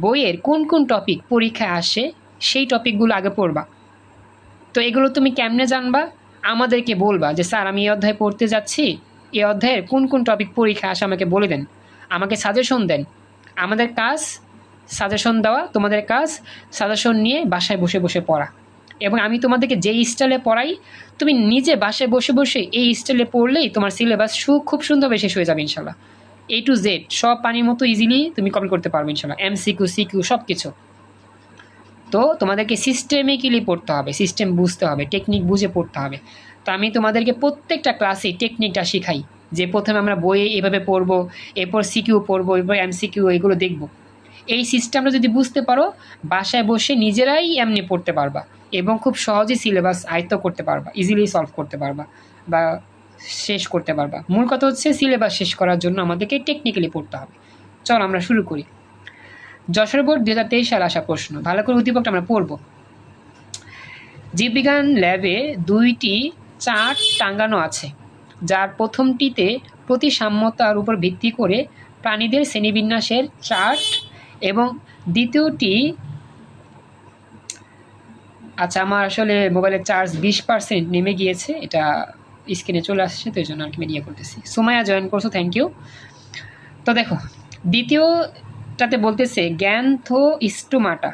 বইয়ের কোন কোন টপিক পরীক্ষায় আসে সেই টপিকগুলো আগে পড়বা। তো এগুলো তুমি কেমনে জানবা? আমাদেরকে বলবা যে স্যার আমি এই অধ্যায় পড়তে যাচ্ছি, এই অধ্যায়ের কোন কোন টপিক পরীক্ষায় আসে আমাকে বলে দেন, আমাকে সাজেশন দেন। আমাদের কাজ সাজেশন দেওয়া, তোমাদের কাজ সাজেশন নিয়ে বাসায় বসে বসে পড়া। এবং আমি তোমাদেরকে যেই স্টাইলে পড়াই, তুমি নিজে বাসায় বসে বসে এই স্টাইলে পড়লেই তোমার সিলেবাস খুব সুন্দরভাবে শেষ হয়ে যাবে ইনশাল্লাহ। A to Z সব পানির মতো ইজিলি তুমি কমপ্লিট করতে পারবে ইনশাল্লাহ। MCQ, CQ সব কিছু। তো তোমাদেরকে সিস্টেমিক্যালি পড়তে হবে, সিস্টেম বুঝতে হবে, টেকনিক বুঝে পড়তে হবে। তো আমি তোমাদেরকে প্রত্যেকটা ক্লাসে টেকনিকটা শেখাই, যে প্রথমে আমরা বইয়ে এভাবে পড়বো, এরপর সিকিউ পড়বো, এরপর MCQ, এগুলো দেখব। এই সিস্টেমটা যদি বুঝতে পারো, বাসায় বসে নিজেরাই এমনি পড়তে পারবা এবং খুব সহজেই সিলেবাস আয়ত্ত করতে পারবা, ইজিলি সলভ করতে পারবা বা শেষ করতে পারবা। মূল কথা হচ্ছে সিলেবাস শেষ করার জন্য আমাদেরকে টেকনিক্যালি পড়তে হবে। চল আমরা শুরু করি। যশোর বোর্ড 2023 সালে আসা প্রশ্ন, ভালো করে উদ্দীপকটা আমরা পড়ব। জীববিজ্ঞান ল্যাবে 2টি চার্ট টাঙ্গানো আছে, যার প্রথমটিতে প্রতিসাম্যতার উপর ভিত্তি করে প্রাণীদের শ্রেণীবিন্যাসের চার্ট এবং দ্বিতীয়টি, আচ্ছা আমার আসলে মোবাইলের চার্জ 20% নেমে গিয়েছে, এটা স্ক্রিনে চলে আসছে, তো এই জন্য আর কি মিডিয়া করতেছি। সুমাইয়া জয়েন করছো, থ্যাংক ইউ। তো দেখো দ্বিতীয়টাতে বলতেছে গ্যান্থোস্টোমাটা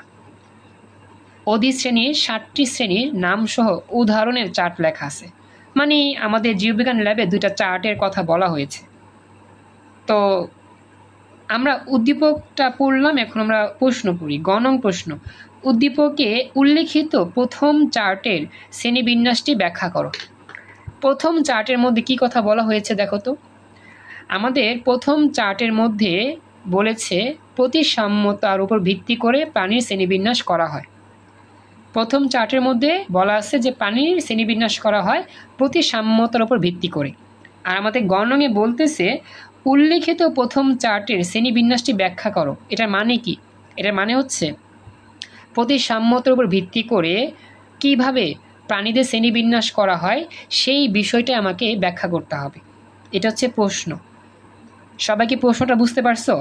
অধিশ্রেণীর 7টি শ্রেণীর নামসহ উদাহরণের চার্ট লেখা আছে। মানে আমাদের জীববিজ্ঞান ল্যাবে 2টা চার্টের কথা বলা হয়েছে। তো আমরা উদ্দীপকটা পড়লাম, এখন আমরা প্রশ্ন পড়ি। গণং প্রশ্ন, উদ্দীপকে উল্লেখিত প্রথম চার্টের শ্রেণীবিন্যাসটি ব্যাখ্যা করো। প্রথম চার্টের মধ্যে কি কথা বলা হয়েছে দেখো তো। আমাদের প্রথম চার্টের মধ্যে বলেছে প্রতিসাম্যতার উপর ভিত্তি করে প্রাণীর শ্রেণীবিন্যাস করা হয়। প্রথম চার্টের মধ্যে বলা আছে যে প্রাণীর শ্রেণীবিন্যাস করা হয় প্রতিসাম্যতার উপর ভিত্তি করে। আর আমাদের গণনে বলতেছে উল্লিখিত প্রথম চার্টের শ্রেণীবিন্যাসটি ব্যাখ্যা করো। এটার মানে কি? এটার মানে হচ্ছে প্রতিসাম্যতার উপর ভিত্তি করে কিভাবে প্রাণীদের শ্রেণীবিন্যাস করা হয় সেই বিষয়টা আমাকে ব্যাখ্যা করতে হবে। এটা হচ্ছে প্রশ্ন। সবাই কি প্রশ্নটা বুঝতে পারছো?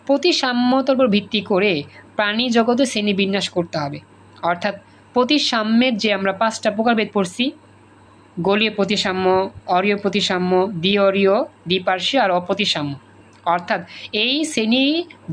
প্রতিসাম্যতার উপর ভিত্তি করে প্রাণী জগতে শ্রেণীবিন্যাস করতে হবে। অর্থাৎ প্রতিসাম্যের যে আমরা 5টা প্রকারভেদ পড়ছি, গোলীয় প্রতিসাম্য, অরীয় প্রতিসাম্য, দ্বিঅরীয়, দ্বিপার্শ্বীয় আর অপ্রতিসাম্য। অর্থাৎ এই শ্রেণী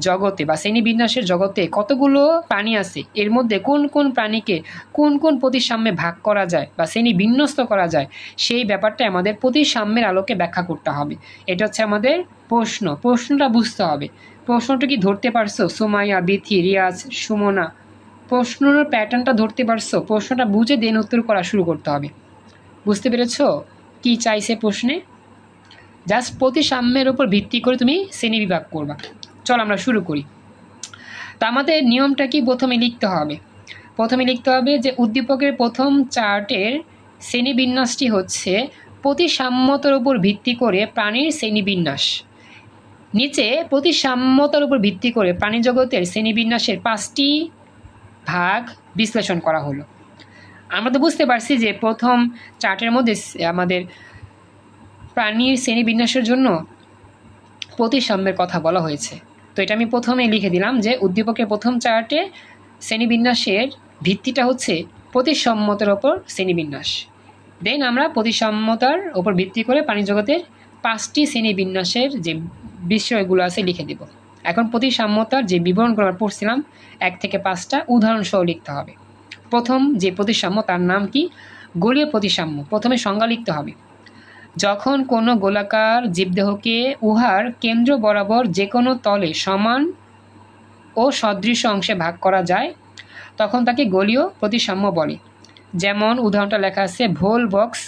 জগতে বা শ্রেণীবিন্যাসের জগতে কতগুলো প্রাণী আছে, এর মধ্যে কোন কোন প্রাণীকে কোন কোন প্রতিসাম্যে ভাগ করা যায় বা শ্রেণী বিন্যস্ত করা যায়, সেই ব্যাপারটা আমাদের প্রতিসাম্যের আলোকে ব্যাখ্যা করতে হবে। এটা হচ্ছে আমাদের প্রশ্ন। প্রশ্নটা বুঝতে হবে। প্রশ্নটা কি ধরতে পারছো? সুমাইয়া, বিথি, রিয়াজ, সুমনা, প্রশ্নের প্যাটার্নটা ধরতে পারছো? প্রশ্নটা বুঝে দেন উত্তর করা শুরু করতে হবে। বুঝতে পেরেছ কি চাইছে প্রশ্নে? জাস্ট প্রতিসাম্যের উপর ভিত্তি করে তুমি শ্রেণী বিভাগ করবা। চল আমরা শুরু করি। তা আমাদের নিয়মটা কি? প্রথমে লিখতে হবে যে উদ্দীপকের প্রথম চার্টের শ্রেণীবিন্যাসটি হচ্ছে প্রতিসাম্যতার উপর ভিত্তি করে প্রাণীর শ্রেণীবিন্যাস। নিচে প্রতিসাম্যতার উপর ভিত্তি করে প্রাণী জগতের শ্রেণীবিন্যাসের 5টি ভাগ বিশ্লেষণ করা হলো। আমরা তো বুঝতে পারছি যে প্রথম চার্টের মধ্যে আমাদের প্রাণীর শ্রেণীবিন্যাসের জন্য প্রতিসাম্যের কথা বলা হয়েছে। তো এটা আমি প্রথমে লিখে দিলাম যে উদ্দীপকের প্রথম চার্টে শ্রেণীবিন্যাসের ভিত্তিটা হচ্ছে প্রতিসাম্যতার ওপর শ্রেণীবিন্যাস। দেন আমরা প্রতিসাম্যতার ওপর ভিত্তি করে প্রাণী জগতের 5টি শ্রেণীবিন্যাসের যে বিষয়গুলো আছে লিখে দেব। এখন প্রতিসাম্যতার যে বিবরণগুলো আমরা পড়ছিলাম 1 থেকে 5টা উদাহরণসহ লিখতে হবে। প্রথম যে প্রতিসাম্য তার নাম কি? গোলীয় প্রতিসাম্য। প্রথমে সংজ্ঞা লিখতে হবে। যখন কোনো গোলাকার জীবদেহকে উহার কেন্দ্র বরাবর যে কোনো তলে সমান ও সদৃশ অংশে ভাগ করা যায় তখন তাকে গোলীয় প্রতিসাম্য বলে। যেমন উদাহরণটা লেখা আছে ভোলবক্স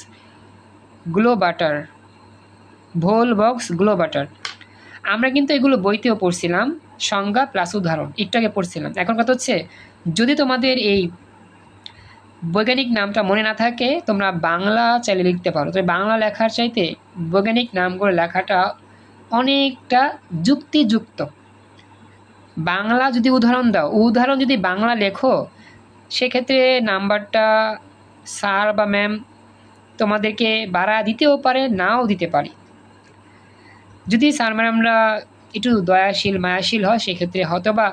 গ্লোবাটার। আমরা কিন্তু এগুলো বইতেও পড়ছিলাম, সংজ্ঞা প্লাস উদাহরণ একটু আগে পড়ছিলাম। এখন কথা হচ্ছে যদি তোমাদের এই বৈজ্ঞানিক নামটা মনে না থাকে তোমরা বাংলা চাইলে লিখতে পারো। তবে বাংলা লেখার চাইতে বৈজ্ঞানিক নামগুলো লেখাটা অনেকটা যুক্তিযুক্ত। বাংলা যদি উদাহরণ যদি বাংলা লেখো সেক্ষেত্রে নাম্বারটা স্যার বা ম্যাম তোমাদেরকে বাড়া দিতেও পারে, নাও দিতে পারে। যদি স্যার ম্যাডামরা একটু দয়াশীল মায়াশীল হয় সেক্ষেত্রে হয়তো বা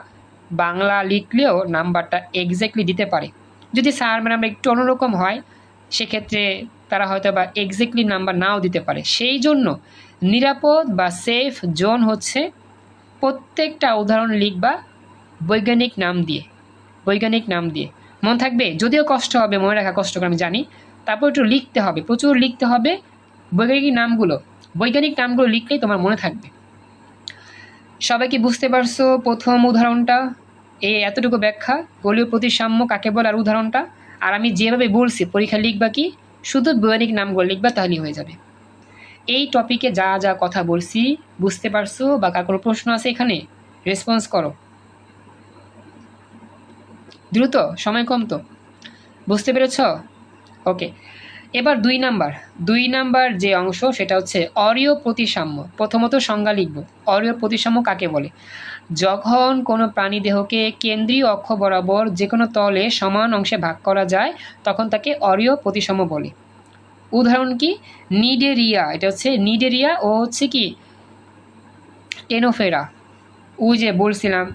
বাংলা লিখলেও নাম্বারটা এক্স্যাক্টলি দিতে পারে। যদি স্যার ম্যাডামরা একটু অন্যরকম হয় সেক্ষেত্রে তারা হয়তো বা এক্স্যাক্টলি নাম্বার নাও দিতে পারে। সেই জন্য নিরাপদ বা সেফ জোন হচ্ছে প্রত্যেকটা উদাহরণ লিখবা বৈজ্ঞানিক নাম দিয়ে। মনে থাকবে, যদিও কষ্ট হবে, মনে রাখা কষ্ট করে আমি জানি, তারপর একটু লিখতে হবে, প্রচুর লিখতে হবে বৈজ্ঞানিক নামগুলো লিখলেই তোমার মনে থাকবে। সবাই কি বুঝতে পারছো প্রথম উদাহরণটা? এতটুকু ব্যাখ্যা গোলীয় প্রতিসাম্য কাকে বলে আর উদাহরণটা। আর আমি যেভাবে বলছি পরীক্ষা লিখবা কি শুধু বৈজ্ঞানিক নামগুলো লিখবা, তাহলেই হয়ে যাবে। এই টপিকে যা যা কথা বলছি বুঝতে পারছো বা কার কোনো প্রশ্ন আছে এখানে? রেসপন্স করো দ্রুত, সময় কম তো। বুঝতে পেরেছ? ওকে, এবার 2 নাম্বার যে অংশ সেটা হচ্ছে অরীয় প্রতিসাম্য। প্রথমত সংজ্ঞা লিখব। অরীয় প্রতিসাম্য কাকে বলে? যখন কোনো প্রাণী দেহকে কেন্দ্রীয় অক্ষ বরাবর যে কোনো তলে সমান অংশে ভাগ করা যায় তখন তাকে অরীয় প্রতিসাম্য বলে। উদাহরণ কি? নিডেরিয়া। এটা হচ্ছে নিডেরিয়া ও হচ্ছে কি টেনোফেরা। ওই যে বলছিলাম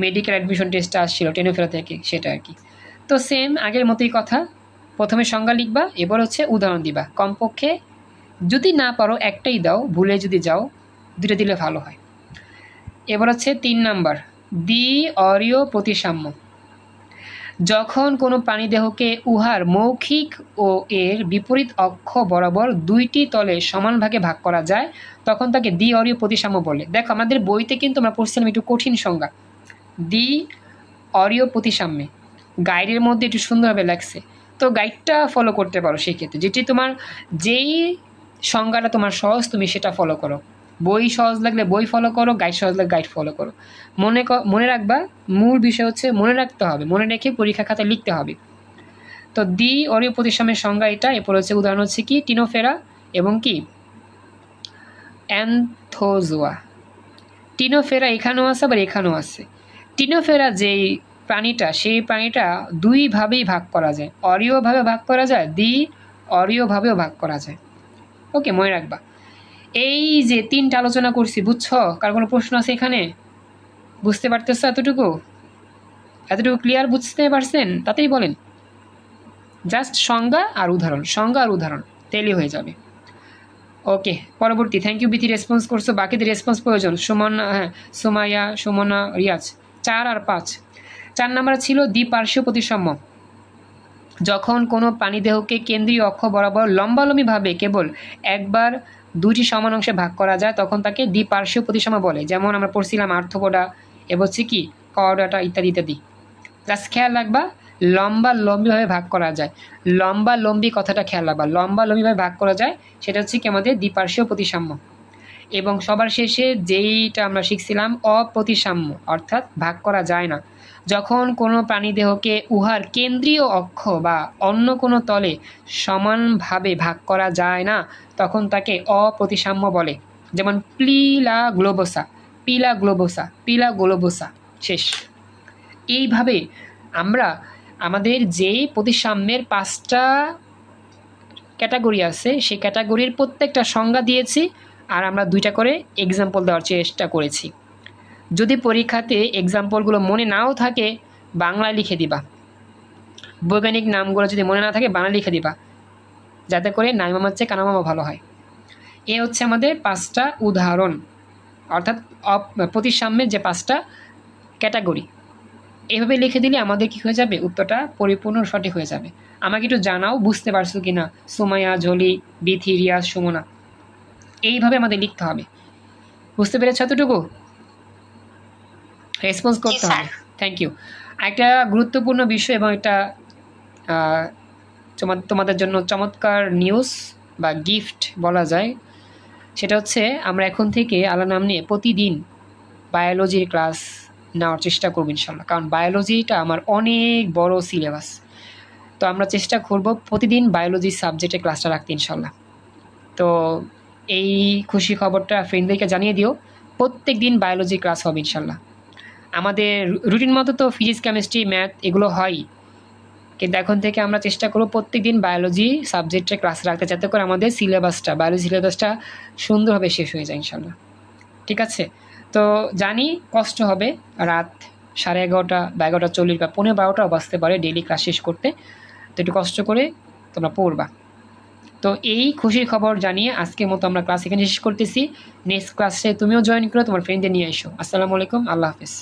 মেডিকেল অ্যাডমিশন টেস্টটা আসছিল টেনোফেরা থেকে, সেটা আর কি। তো সেম আগের মতোই কথা, প্রথমে সংজ্ঞা লিখবা, এবার হচ্ছে উদাহরণ দিবা। কমপক্ষে যদি না পারো একটাই দাও, ভুলে যদি যাও 2টা দিলে ভালো হয়। এবার হচ্ছে 3 নাম্বার দ্বিঅরীয় প্রতিসাম্য। যখন কোনো প্রাণীদেহকে উহার মৌখিক ও এর বিপরীত অক্ষ বরাবর 2টি তলে সমান ভাগে ভাগ করা যায় তখন তাকে দ্বিঅরীয় প্রতিসাম্য বলে। দেখো আমাদের বইতে কিন্তু আমরা পড়ছিলাম একটু কঠিন সংজ্ঞা দ্বিঅরীয় প্রতিসাম্যে, গাইডের মধ্যে একটু সুন্দরভাবে লাগছে। তো গাইডটা ফলো করতে পারো সেক্ষেত্রে, যেই সংজ্ঞাটা তোমার সহজ তুমি সেটা ফলো করো। বই সহজ লাগলে বই ফলো করো, গাইড সহজ লাগলে গাইড ফলো করো। মনে রাখবা, মূল বিষয় হচ্ছে মনে রাখতে হবে, মনে রেখে পরীক্ষা খাতায় লিখতে হবে। তো দ্বি অরীয় প্রতিসাম্যের সংজ্ঞা এটা। এরপর হচ্ছে উদাহরণ হচ্ছে কি টিনোফেরা এবং কি অ্যান্থোজোয়া। টিনোফেরা এখানেও আছে, আবার এখানেও আছে। টিনোফেরা যেই প্রাণীটা, সেই প্রাণীটা দুইভাবেই ভাগ করা যায়, অরীয়ভাবে ভাগ করা যায়, দ্বি অরীয়ভাবেও ভাগ করা যায়। ওকে, মনে রাখবা। এই যে তিনটা আলোচনা করছি, বুঝছো? কার কোনো প্রশ্ন আছে এখানে? বুঝতে পারতেছো? এতটুকু ক্লিয়ার বুঝতে পারছেন? তাতেই বলেন। জাস্ট সংজ্ঞা আর উদাহরণ, সংজ্ঞা আর উদাহরণ, তেলি হয়ে যাবে। ওকে, পরবর্তী। থ্যাংক ইউ বিথি, রেসপন্স করছো। বাকিদের রেসপন্স প্রয়োজন। সুমনা, হ্যাঁ, সুমাইয়া, সুমনা, রিয়াজ। 4 আর 5। 4 নাম্বার ছিল দ্বিপার্শ্বীয় প্রতিসাম্য। যখন কোনো প্রাণীদেহকে কেন্দ্রীয় অক্ষ বরাবর লম্বালম্বিভাবে কেবল একবার দুইটি সমান অংশে ভাগ করা যায়, তখন তাকে দ্বিপার্শ্বীয় প্রতিসাম্য বলে। যেমন আমরা পড়ছিলাম আর্থ্রোপোডা, এবার হচ্ছে কি কর্ডাটা, ইত্যাদি ইত্যাদি। জাস্ট খেয়াল রাখবা, লম্বালম্বিভাবে ভাগ করা যায়। লম্বালম্বি কথাটা খেয়াল রাখবা, লম্বালম্বিভাবে ভাগ করা যায়, সেটা হচ্ছে কি আমাদের দ্বিপার্শ্বীয় প্রতিসাম্য। এবং সবার শেষে যেইটা আমরা শিখছিলাম অপ্রতিসাম্য, অর্থাৎ ভাগ করা যায় না। যখন কোনো প্রাণীদেহকে উহার কেন্দ্রীয় অক্ষ বা অন্য কোনো তলে সমানভাবে ভাগ করা যায় না, তখন তাকে অপ্রতিসাম্য বলে। যেমন পিলা গ্লোবোসা। শেষ। এইভাবে আমরা আমাদের যেই প্রতিসাম্যের 5টা ক্যাটাগরি আছে, সেই ক্যাটাগরির প্রত্যেকটা সংজ্ঞা দিয়েছি, আর আমরা 2টা করে এক্সাম্পল দেওয়ার চেষ্টা করেছি। যদি পরীক্ষাতে এক্সাম্পলগুলো মনে নাও থাকে, বাংলায় লিখে দিবা। বৈজ্ঞানিক নামগুলো যদি মনে না থাকে, বাংলা লিখে দিবা, যাতে করে নাই মামার চেয়ে কানা মামা ভালো হয়। এ হচ্ছে আমাদের 5টা উদাহরণ, অর্থাৎ প্রতিসাম্যের যে 5টা ক্যাটাগরি। এভাবে লিখে দিলে আমাদের কি হয়ে যাবে, উত্তরটা পরিপূর্ণ সঠিক হয়ে যাবে। আমাকে একটু জানাও বুঝতে পারছো কি না, সুমাইয়া, ঝলি, বিথি, রিয়াজ, সুমনা। এইভাবে আমাদের লিখতে হবে। বুঝতে পেরেছ এতটুকু? রেসপন্স করতে হবে। Thank you. একটা গুরুত্বপূর্ণ বিষয় এবং একটা তোমাদের জন্য চমৎকার নিউজ বা গিফট বলা যায়, সেটা হচ্ছে আমরা এখন থেকে আল্লাহ নাম নিয়ে প্রতিদিন বায়োলজির ক্লাস নেওয়ার চেষ্টা করব ইনশাল্লাহ। কারণ বায়োলজিটা আমার অনেক বড় সিলেবাস। তো আমরা চেষ্টা করব প্রতিদিন বায়োলজি সাবজেক্টে ক্লাসটা রাখতে ইনশাল্লাহ। তো এই খুশি খবরটা ফ্রেন্ডদেরকে জানিয়ে দিও, প্রত্যেক দিন বায়োলজি ক্লাস হবে ইনশাল্লাহ। আমাদের রুটিন মতো তো ফিজিক্স, কেমিস্ট্রি, ম্যাথ এগুলো হয়, কিন্তু এখন থেকে আমরা চেষ্টা করব প্রত্যেক দিন বায়োলজি সাবজেক্টে ক্লাস রাখতে, যাতে করে আমাদের বায়োলজি সিলেবাসটা সুন্দরভাবে শেষ হয়ে যায় ইনশাল্লাহ। ঠিক আছে? তো জানি কষ্ট হবে, রাত 11:30 বা 11:40 বা 11:15 বাজতে পারে ডেইলি ক্লাস শেষ করতে। তো একটু কষ্ট করে তোমরা পড়বা। তো এই খুশির খবর জানিয়ে আজকের মতো আমরা ক্লাস এখানে শেষ করতেছি। নেক্সট ক্লাসে তুমিও জয়েন করো, তোমার ফ্রেন্ডদের নিয়ে এসো। আসসালামু আলাইকুম, আল্লাহ হাফেজ।